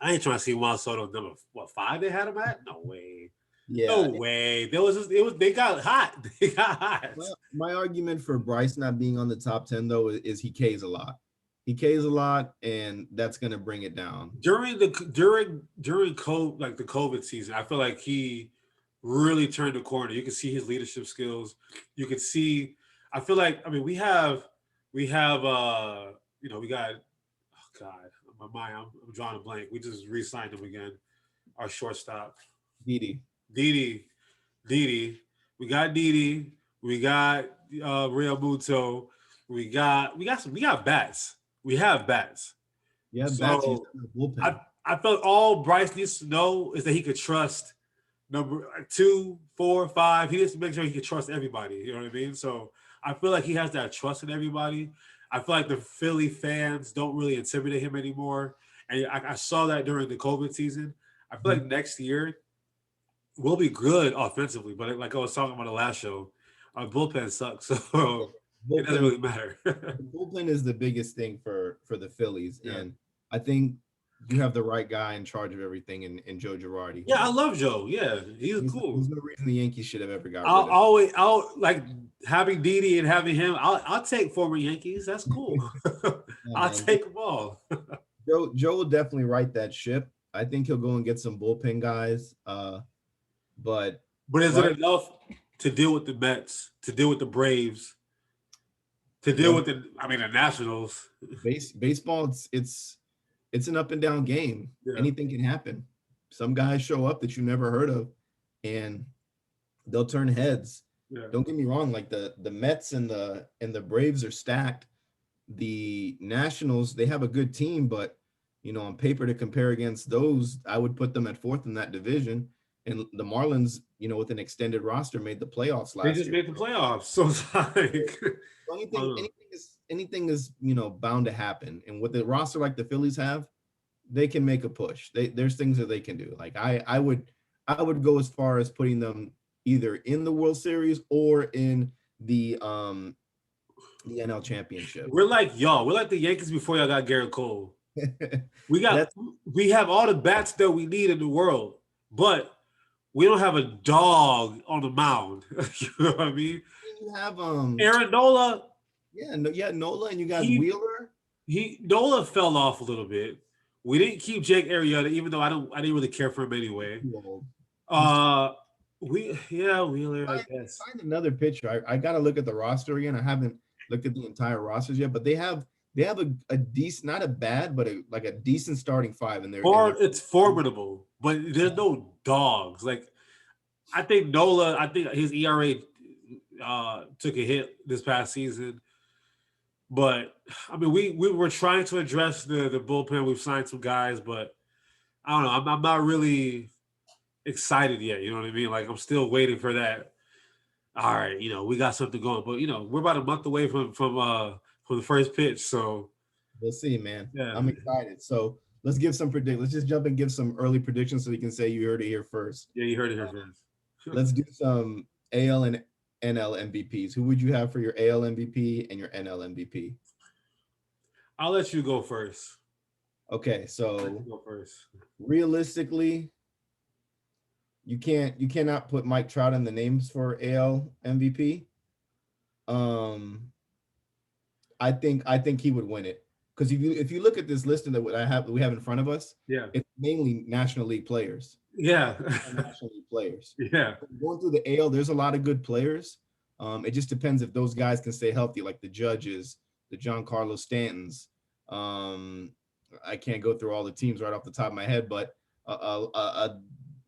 I ain't trying to see Juan Soto number 5 they had him at. No way. Yeah. No way. They got hot. They got hot. My argument for Bryce not being on the top 10 though is he Ks a lot. He Ks a lot, and that's gonna bring it down. During COVID, like the COVID season, I feel like he really turned the corner. You can see his leadership skills. You can see. I feel like we have we got. Oh God, my mind. I'm drawing a blank. We just re-signed him again. Our shortstop, Didi. Didi. We got Didi. We got Real Muto. We got bats. We have bats. Yeah, So I felt all Bryce needs to know is that he could trust number 2, 4, 5. He needs to make sure he can trust everybody. You know what I mean? So I feel like he has that trust in everybody. I feel like the Philly fans don't really intimidate him anymore. And I saw that during the COVID season. I feel like next year we'll be good offensively, but like I was talking about the last show, our bullpen sucks. So it doesn't really matter. The bullpen is the biggest thing for the Phillies, Yeah. and I think you have the right guy in charge of everything in Joe Girardi. Yeah, I love Joe. Yeah, he's cool. There's no reason the Yankees should have ever got rid of him. I'll like having Didi and having him. I'll take former Yankees. That's cool. I'll take them all. Joe will definitely right that ship. I think he'll go and get some bullpen guys. But is it enough to deal with the Mets, to deal with the Braves, to deal with the Nationals? Baseball, it's an up and down game. Yeah. Anything can happen. Some guys show up that you never heard of, and they'll turn heads. Yeah. Don't get me wrong. Like the Mets and the Braves are stacked. The Nationals, they have a good team, but on paper to compare against those, I would put them at 4th in that division. And the Marlins, with an extended roster, made the playoffs last year. They just made the playoffs. So it's like anything is bound to happen. And with the roster like the Phillies have, they can make a push. There's things that they can do. Like I would go as far as putting them either in the World Series or in the NL Championship. We're like y'all. We're like the Yankees before y'all got Garrett Cole. We have all the bats that we need in the world, but we don't have a dog on the mound. You know what I mean? You have Aaron Nola. Yeah, Nola, and you got Wheeler. Nola fell off a little bit. We didn't keep Jake Arrieta, even though I didn't really care for him anyway. Wheeler. I guess. Find another pitcher. I gotta look at the roster again. I haven't looked at the entire rosters yet, but they have a decent, not a bad, but a decent starting 5 in there. It's formidable, but there's no dogs. Like I think his ERA took a hit this past season. But we were trying to address the bullpen. We've signed some guys, but I don't know. I'm not really excited yet. You know what I mean? Like I'm still waiting for that. All right, we got something going, but we're about a month away from the first pitch, so we'll see, man. Yeah. I'm excited. So let's give some predictions. Let's just jump and give some early predictions so we can say you heard it here first. Yeah, you heard it here first. Let's do some AL and NL MVPs. Who would you have for your AL MVP and your NL MVP? I'll let you go first. Okay, so go first. Realistically, you cannot put Mike Trout in the names for AL MVP. I think he would win it. Because if you look at this list that we have in front of us, Yeah. it's mainly National League players. Yeah. National League players. Yeah. Going through the AL, there's a lot of good players. It just depends if those guys can stay healthy, like the Judges, the Giancarlo Stantons. I can't go through all the teams right off the top of my head, but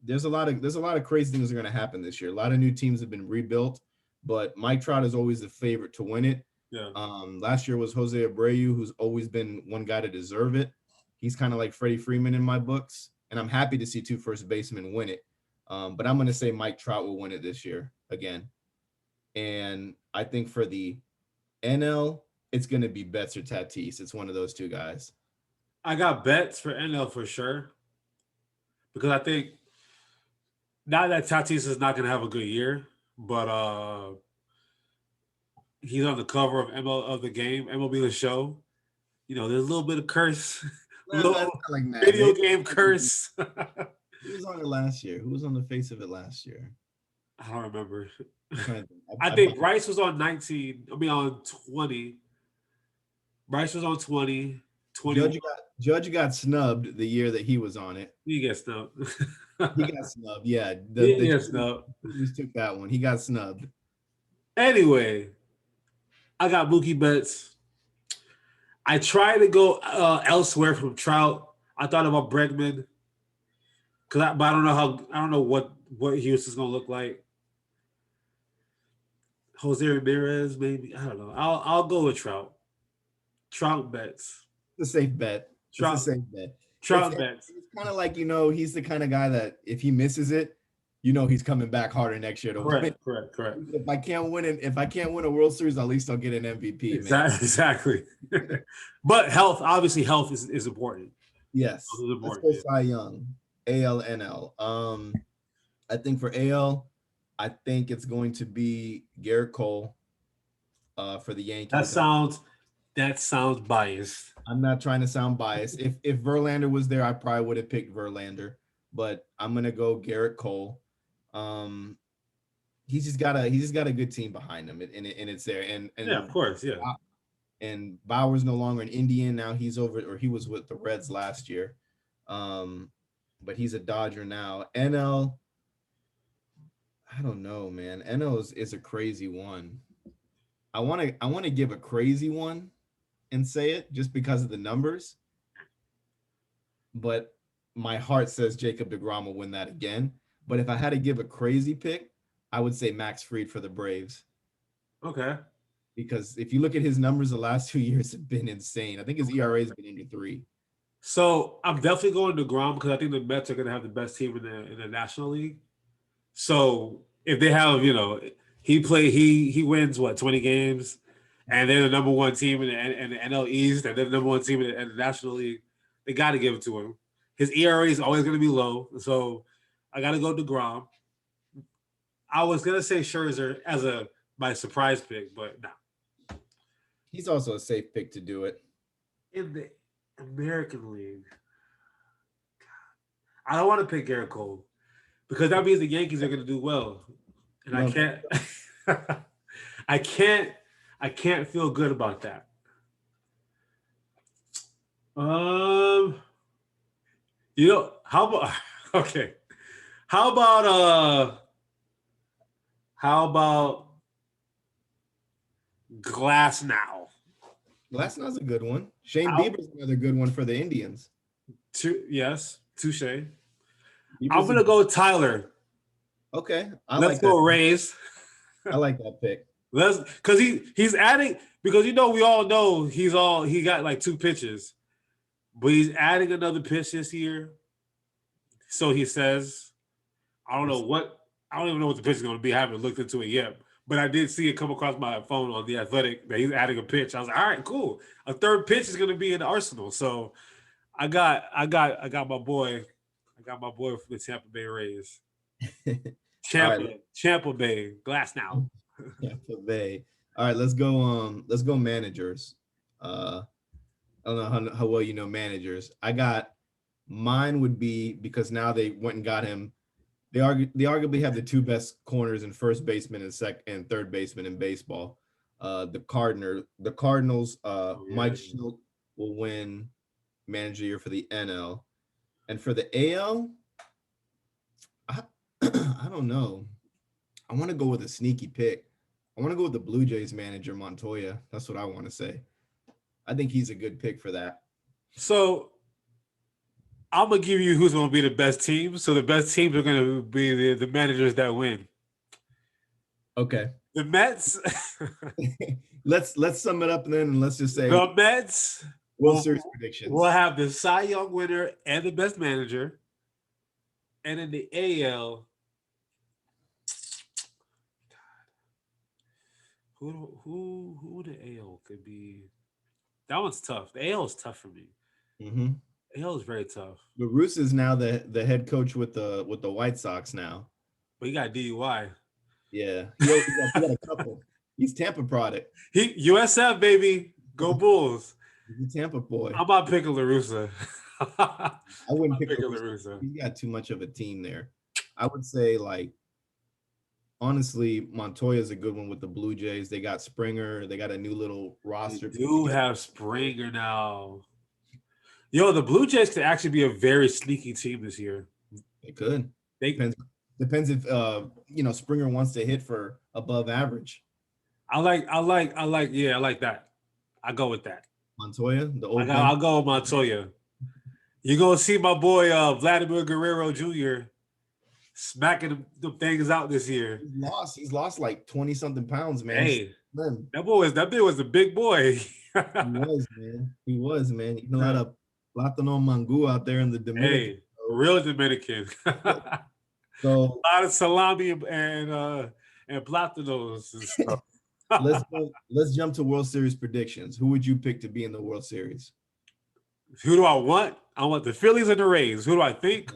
there's a lot of crazy things that are going to happen this year. A lot of new teams have been rebuilt, but Mike Trout is always the favorite to win it. Yeah. Last year was Jose Abreu, who's always been one guy to deserve it. He's kind of like Freddie Freeman in my books, and I'm happy to see 2 first basemen win it. But I'm going to say Mike Trout will win it this year again. And I think for the NL, it's going to be Betts or Tatis. It's one of those 2 guys. I got Betts for NL for sure. Because I think now that Tatis is not going to have a good year, but he's on the cover of the MLB The Show. You know, there's a little bit of curse, little like video game curse. Who was on it last year? Who was on the face of it last year? I don't remember. I think Bryce was on 20. Bryce was on 20. Judge got snubbed the year that he was on it. He got snubbed. He got snubbed. Yeah, he got snubbed. He just took that one. He got snubbed. Anyway, I got Mookie Betts. I tried to go elsewhere from Trout. I thought about Bregman, but I don't know what Houston's gonna look like. Jose Ramirez, maybe. I don't know. I'll go with Trout. Trout Betts. It's a safe bet. Trout. It's a safe bet. Trout Betts. It's kind of like, he's the kind of guy that if he misses it, he's coming back harder next year to win. Correct. If I can't win a World Series, at least I'll get an MVP. Exactly. But health is important. Yes. Health is important. Let's go Cy Young. AL, NL. I think for AL, I think it's going to be Garrett Cole for the Yankees. That sounds biased. I'm not trying to sound biased. If Verlander was there, I probably would have picked Verlander, but I'm gonna go Garrett Cole. He's just got a good team behind him, and it's there. And yeah, of course, yeah. And Bauer's no longer an Indian now. He was with the Reds last year, but he's a Dodger now. NL, I don't know, man. NL is a crazy one. I want to give a crazy one and say it just because of the numbers, but my heart says Jacob deGrom will win that again. But if I had to give a crazy pick, I would say Max Fried for the Braves. Okay. Because if you look at his numbers, the last 2 years have been insane. I think his ERA has been into 3. So I'm definitely going to deGrom because I think the Mets are going to have the best team in the National League. So if they have, he wins 20 games, and they're the number 1 team in the NL East, and they're the number 1 team in the National League. They got to give it to him. His ERA is always going to be low, so I got to go DeGrom. I was going to say Scherzer as my surprise pick, but no. He's also a safe pick to do it. In the American League, I don't want to pick Garrett Cole because that means the Yankees are going to do well, and I can't feel good about that. How about okay? How about Glasnow? Glasnow's a good one. Shane Bieber's another good one for the Indians. Yes, touche. I'm gonna go Tyler. Okay, let's go Rays. I like that pick. Because he's adding, because we all know he got like 2 pitches, but he's adding another pitch this year. So he says, I don't even know what the pitch is going to be. I haven't looked into it yet, but I did see it come across my phone on The Athletic that he's adding a pitch. I was like, all right, cool. A 3rd pitch is going to be in the arsenal. So I got my boy from the Tampa Bay Rays. Tampa Bay, Glasnow. Tampa Bay. All right, let's go managers. I don't know how well you know managers. Mine would be, because now they went and got him. They arguably have the 2 best corners and first baseman and third baseman in baseball. The Cardinals, will win Manager of the Year for the NL. And for the AL, I, I don't know. I want to go with a sneaky pick. I want to go with the Blue Jays manager, Montoya. That's what I want to say. I think he's a good pick for that. So I'm gonna give you who's gonna be the best teams. So the best teams are gonna be the managers that win. Okay. The Mets. let's sum it up and then let's just say The Mets World Series predictions. will have the Cy Young winner and the best manager. And in the AL, who the AL could be? That one's tough. The AL is tough for me. Mm-hmm. AL is very tough. But Roos is now the head coach with the White Sox now. But he got DUI. Yeah, he got a couple. He's Tampa product. He USF baby, go Bulls. He's a Tampa boy. I'm about picking La Russa. I wouldn't pick La Russa. He's got too much of a team there. I would say, like, honestly, Montoya's a good one with the Blue Jays. They got Springer. They got a new little roster. They do have Springer now. Yo, the Blue Jays could actually be a very sneaky team this year. They could. Depends if Springer wants to hit for above average. I like that. I go with that. Montoya, the old. I'll go with Montoya. You're gonna see my boy Vladimir Guerrero Jr. smacking the things out this year. He's lost like 20-something pounds, man. Hey, that dude was a big boy. He was, man. Eating a lot of Plátano Mangú out there in the Dominican. Hey, real Dominican. So a lot of salami and plátanos and stuff. let's jump to World Series predictions. Who would you pick to be in the World Series? Who do I want? I want the Phillies and the Rays. Who do I think?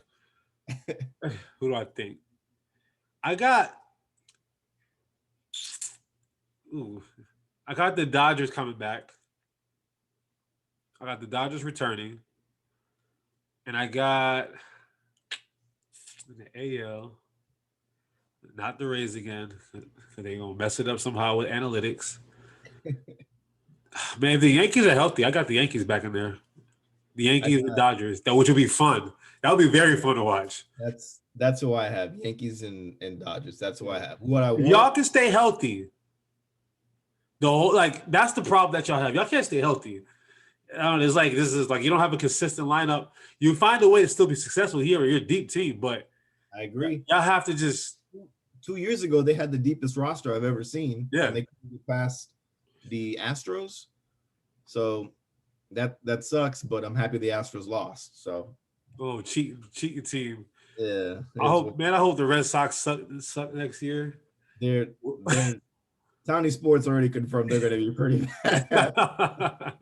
I got the Dodgers coming back. I got the Dodgers returning. And I got the AL, not the Rays again. They're going to mess it up somehow with analytics. Man, if the Yankees are healthy, I got the Yankees back in there. The Yankees and the Dodgers, which would be fun. That would be very fun to watch. That's who I have. Yankees and Dodgers. That's who I have. What I want. Y'all can stay healthy. That's the problem that y'all have. Y'all can't stay healthy. This is like you don't have a consistent lineup. You find a way to still be successful here or you're a deep team, but I agree. Y'all have to just 2 years ago they had the deepest roster I've ever seen. Yeah. And they passed the Astros. So that sucks, but I'm happy the Astros lost. So cheating team. Yeah. I hope the Red Sox suck next year. They're Tony Sports already confirmed they're gonna be pretty bad.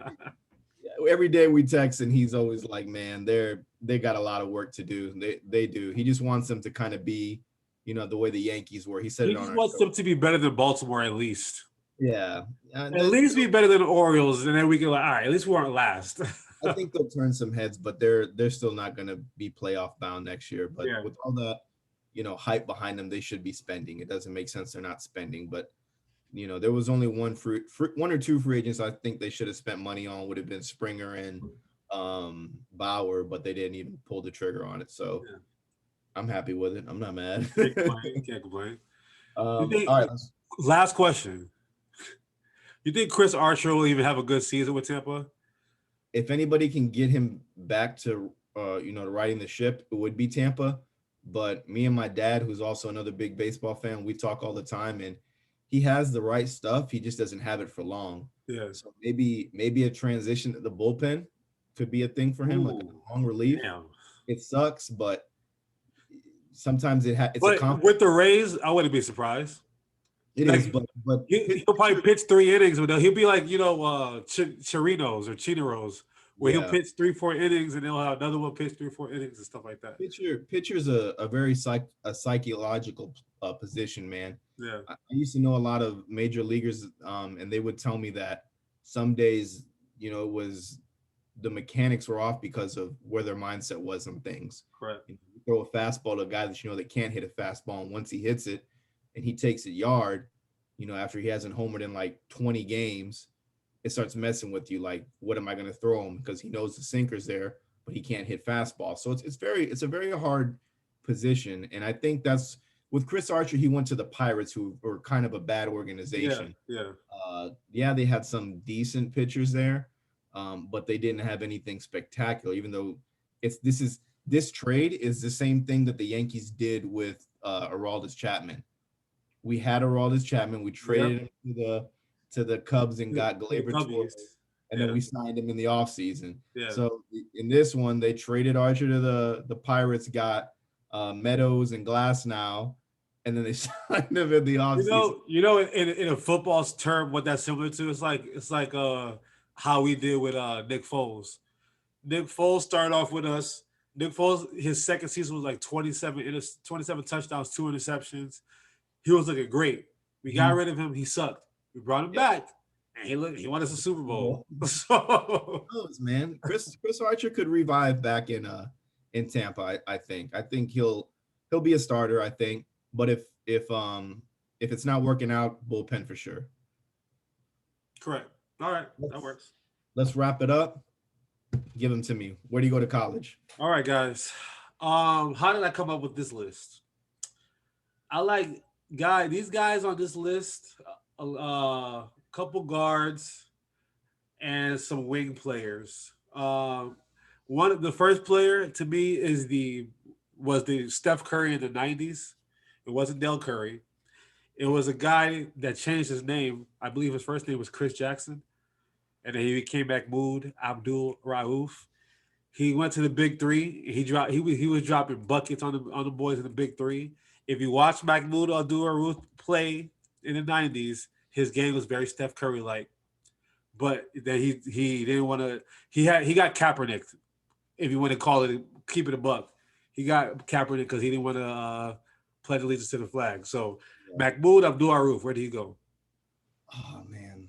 Every day we text and he's always like, man, they got a lot of work to do. They do. He just wants them to kind of be, the way the Yankees were. He said he just wants them to be better than Baltimore at least. Yeah. At least be better than the Orioles, and then we can all right, at least we weren't last. I think they'll turn some heads, but they're still not gonna be playoff bound next year. But with all the hype behind them, they should be spending. It doesn't make sense they're not spending, but there was only one or two free agents I think they should have spent money on would have been Springer and Bauer, but they didn't even pull the trigger on it. So I'm happy with it. I'm not mad. Can't complain. All right. Last question. You think Chris Archer will even have a good season with Tampa? If anybody can get him back to riding the ship, it would be Tampa. But me and my dad, who's also another big baseball fan, we talk all the time, and he has the right stuff. He just doesn't have it for long. Yeah. So maybe a transition to the bullpen could be a thing for him, like a long relief. Damn. It sucks, but sometimes it's with the Rays, I wouldn't be surprised. It is, but he'll probably pitch 3 innings, but he'll be like Chirinos or Chineros, where he'll pitch 3-4 innings, and they'll have another one pitch 3-4 innings and stuff like that. Pitcher's a very psychological position, man. Yeah, I used to know a lot of major leaguers, and they would tell me that some days, it was the mechanics were off because of where their mindset was on things. Correct. You throw a fastball to a guy that that can't hit a fastball, and once he hits it, and he takes a yard, after he hasn't homered in like 20 games, it starts messing with you. Like, what am I going to throw him? Because he knows the sinker's there, but he can't hit fastball. So it's a very hard position. And I think that's with Chris Archer. He went to the Pirates, who were kind of a bad organization. Yeah, they had some decent pitchers there, but they didn't have anything spectacular. Even though this trade is the same thing that the Yankees did with Aroldis Chapman. We had Aroldis Chapman. We traded him to the Cubs and got Gleyber Torres, and then we signed him in the offseason. So in this one, they traded Archer to the Pirates, got Meadows and Glasnow, and then they signed him in the offseason. In a football's term, what that's similar to, it's like how we did with Nick Foles. Nick Foles started off with us. Nick Foles, his second season was like 27 touchdowns, 2 interceptions. He was looking great. We got rid of him. He sucked. We brought him back, and he won us a Super Bowl. So, man, Chris Archer could revive back in Tampa. I think he'll be a starter. I think, but if it's not working out, bullpen for sure. Correct. All right, that works. Let's wrap it up. Give him to me. Where do you go to college? All right, guys. How did I come up with this list? These guys on this list, a couple guards and some wing players. The first player to me was the Steph Curry in the 90s. It wasn't Del Curry. It was a guy that changed his name. I believe his first name was Chris Jackson. And then he became Mahmoud Abdul Rauf. He went to the Big Three. He was dropping buckets on the boys in the Big Three. If you watch Mahmoud Abdul Rauf play in the 90s, his game was very Steph Curry like. But then he didn't want to. He got Kaepernick, if you want to call it, keep it a buck. He got Kaepernick because he didn't want to pledge allegiance to the flag. So Mahmoud Abdul Rauf, where did he go? Oh man.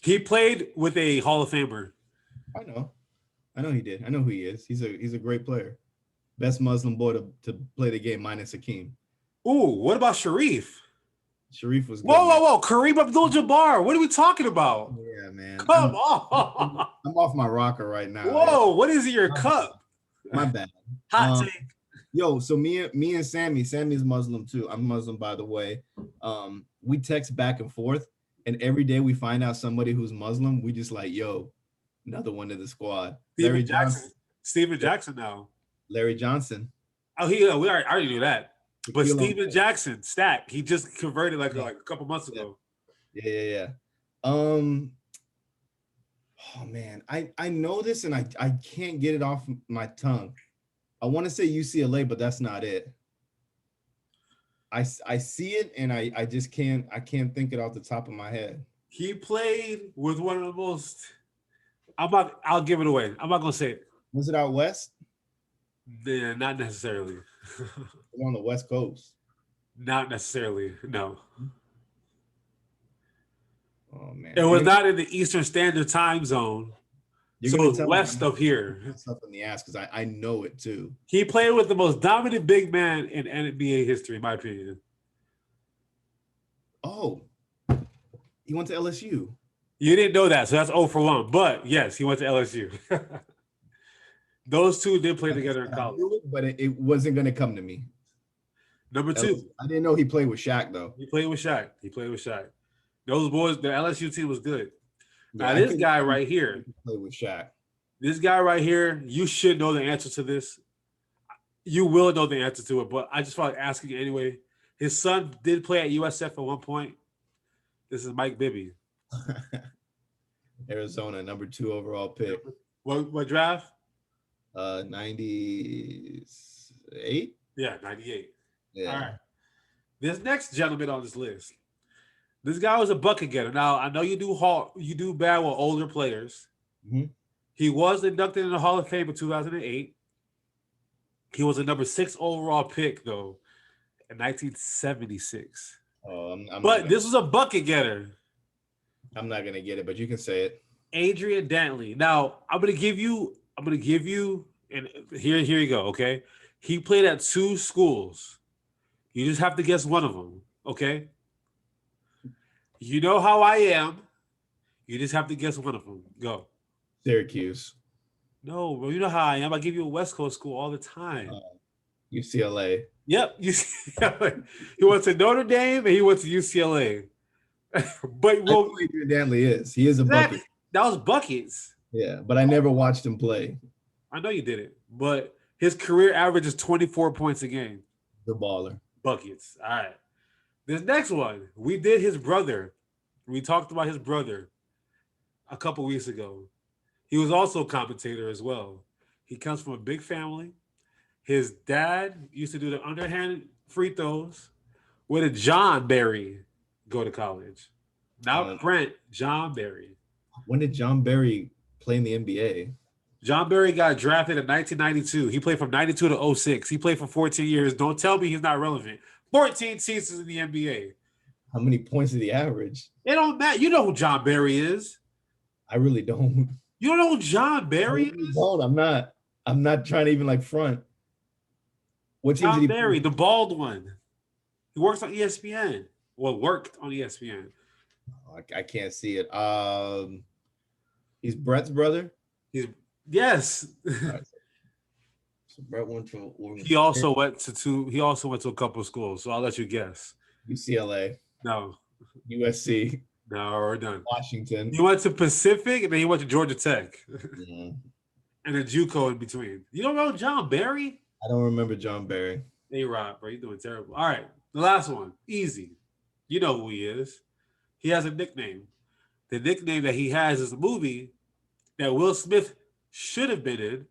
He played with a Hall of Famer. I know he did. I know who he is. He's a great player. Best Muslim boy to play the game minus Hakeem. Ooh, what about Schrieff? Schrieff was good. Whoa. Kareem Abdul-Jabbar. What are we talking about? Yeah, man. Come on. I'm off my rocker right now. Whoa, what is in your cup? My bad. Hot take. Yo, so me and Sammy's Muslim too. I'm Muslim, by the way. We text back and forth. And every day we find out somebody who's Muslim, we just like, yo, another one to the squad. Steven Jackson now. Larry Johnson. Oh, I already knew that. But Steven Jackson, Stack, he just converted like a couple months ago. Yeah. Oh man, I know this and I can't get it off my tongue. I want to say UCLA, but that's not it. I see it and I just can't think it off the top of my head. He played with one of the most. I'll give it away. I'm not gonna say it. Was it out west? Yeah, not necessarily. On the West Coast. Not necessarily. No. Oh man. It was not in the Eastern Standard Time Zone. So it's west of here. Stuff in the ass because I know it too. He played with the most dominant big man in NBA history, in my opinion. Oh, he went to LSU. You didn't know that, so that's 0 for 1. But yes, he went to LSU. Those two did play together in college. But it wasn't going to come to me. Number 2. I didn't know he played with Shaq, though. He played with Shaq. Those boys, the LSU team was good. Now, this guy right here. Play with Shaq. This guy right here, you should know the answer to this. You will know the answer to it, but I just felt like asking you anyway. His son did play at USF at one point. This is Mike Bibby. Arizona, number 2 overall pick. What draft? 98? Yeah, 98. Yeah. All right. This next gentleman on this list. This guy was a bucket getter. Now, I know you do bad with older players. Mm-hmm. He was inducted in the Hall of Fame in 2008. He was a number 6 overall pick, though, in 1976. But this was a bucket getter. I'm not going to get it, but you can say it. Adrian Dantley. Now, I'm going to give you, and here you go, okay? He played at 2 schools. You just have to guess one of them, okay? You know how I am. You just have to guess one of them. Go. Syracuse, No, bro. You know how I am. I give you a West Coast school all the time. UCLA. Yep. UCLA. He went to Notre Dame and he went to UCLA. But I know who Adrian Dantley is. He is a bucket. that was buckets. Yeah, but I never watched him play. I know you did it, but his career average is 24 points a game. The baller. Buckets. All right. This next one, we did his brother. We talked about his brother a couple weeks ago. He was also a commentator as well. He comes from a big family. His dad used to do the underhand free throws. Where did John Barry go to college? Not Brent, John Barry. When did John Barry play in the NBA? John Barry got drafted in 1992. He played from 92 to 06. He played for 14 years. Don't tell me he's not relevant. 14 seasons in the NBA. How many points did he average? It don't matter. You know who John Barry is. I really don't. You don't know who John Barry is? No, I'm not. I'm not trying to even like front. What team John did he Barry, play? the bald one. He works on ESPN. Well, worked on ESPN. I can't see it. He's Brett's brother. Yes. Right. So Brett went to He also went to a couple of schools, so I'll let you guess. UCLA. No. USC. No, we're done. Washington. He went to Pacific and then he went to Georgia Tech. Yeah. And a JUCO in between. You don't know John Barry? I don't remember John Barry. Hey, Rob, bro, you're doing terrible. All right, the last one, easy. You know who he is. He has a nickname. The nickname that he has is a movie that Will Smith should have been in.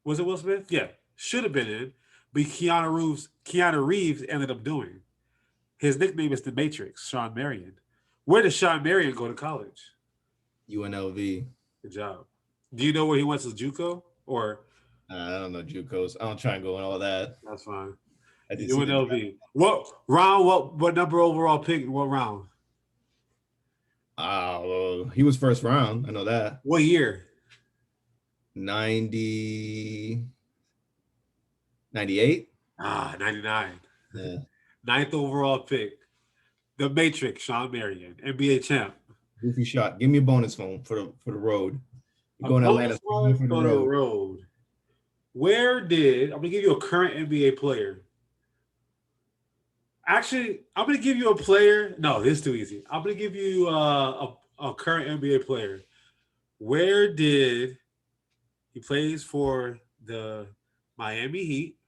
Was it Will Smith? Yeah, should have been in, but Keanu Reeves ended up doing. His nickname is The Matrix, Sean Marion. Where did Sean Marion go to college? UNLV. Good job. Do you know where he went to JUCO? Or I don't know JUCOs. I don't try and go in all that. that's fine. I did UNLV. What round? What number overall pick? What round? He was first round. I know that. What year? 90, 98. 99. Yeah. 9th overall pick. The Matrix, Sean Marion, NBA champ. Goofy shot. Give me a bonus phone for the road. You're going to Atlanta for the road. Where did I'm gonna give you a current NBA player? Actually, I'm gonna give you a player. No, this is too easy. I'm gonna give you a current NBA player. Where did he plays for the Miami Heat?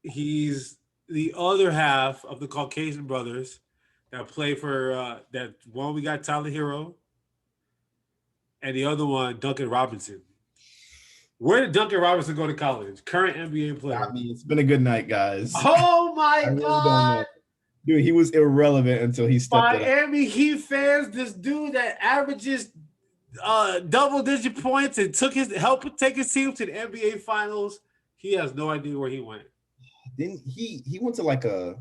He's the other half of the Caucasian brothers that play for that one. We got Tyler Hero, and the other one Duncan Robinson. Where did Duncan Robinson go to college? Current NBA player. I mean, it's been a good night, guys. Oh my I really God. don't know. Dude, he was irrelevant until he stepped up. Miami Heat fans, this dude that averages double-digit points and helped take his team to the NBA Finals. He has no idea where he went. Didn't he went to like a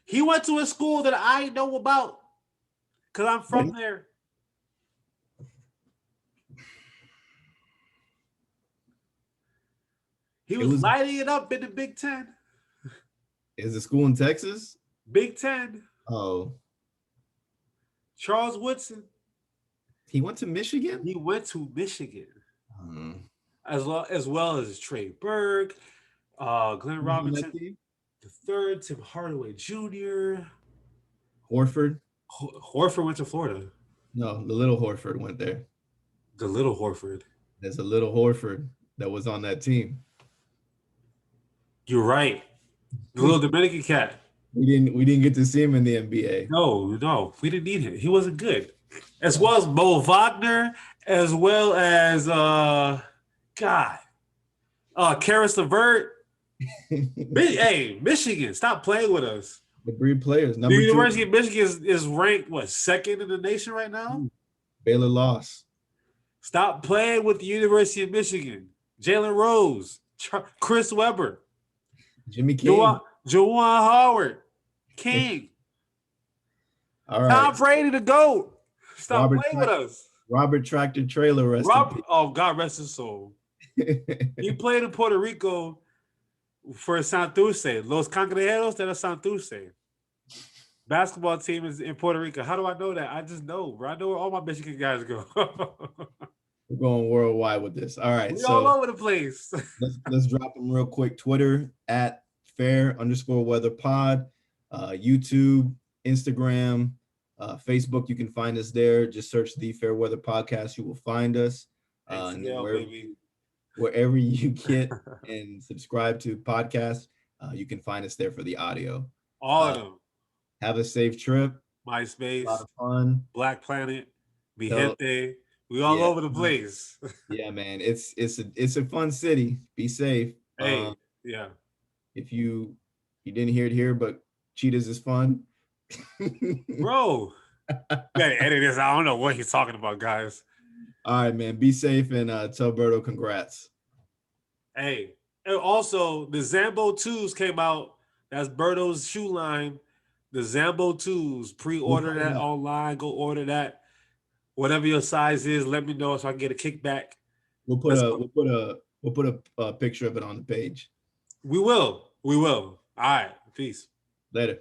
He went to a school that I know about because I'm from there. He was lighting it up in the Big Ten. Is the school in Texas? Big Ten. Oh. Charles Woodson. He went to Michigan? He went to Michigan. As well as Trey Burke, Glenn Robinson, the third, Tim Hardaway Jr. Horford? Horford went to Florida. No, the little Horford went there. The little Horford. There's a little Horford that was on that team. You're right. The little Dominican cat. We didn't get to see him in the NBA. No, we didn't need him. He wasn't good. As well as Mo Wagner, as well as Karis LeVert. Hey, Michigan, stop playing with us. The breed players. The University of Michigan is ranked, second in the nation right now? Baylor lost. Stop playing with the University of Michigan. Jalen Rose, Chris Webber, Jimmy King, Juwan Howard, King. All right. Tom Brady, the GOAT. Stop playing with us. Robert Tractor Trailer. God rest his soul. He played in Puerto Rico for Santurce, Los Cangrejeros de la Santurce. basketball team is in Puerto Rico. How do I know that? I just know, bro. I know where all my Michigan guys go. We're going worldwide with this. All right, We all so over the place. let's drop them real quick. Twitter at fair_weather_pod, YouTube, Instagram, Facebook. You can find us there. Just search the Fair Weather Podcast. You will find us. And then ACL, baby. wherever you get and subscribe to podcasts, you can find us there for the audio. All of them. Have a safe trip. A lot MySpace, of fun. Black Planet, Mi Tell- Gente. We all Yeah. over the place. Yeah, man. It's a fun city. Be safe. Hey, yeah. If you didn't hear it here, but Cheetahs is fun. Bro. You gotta edit this. I don't know what he's talking about, guys. All right, man. Be safe and tell Berto congrats. Hey. And also, the Zambo 2s came out. That's Berto's shoe line. The Zambo 2s. Pre-order We'll that online. Go order that. Whatever your size is, let me know so I can get a kickback. We'll put a picture of it on the page. We will. All right. Peace. Later.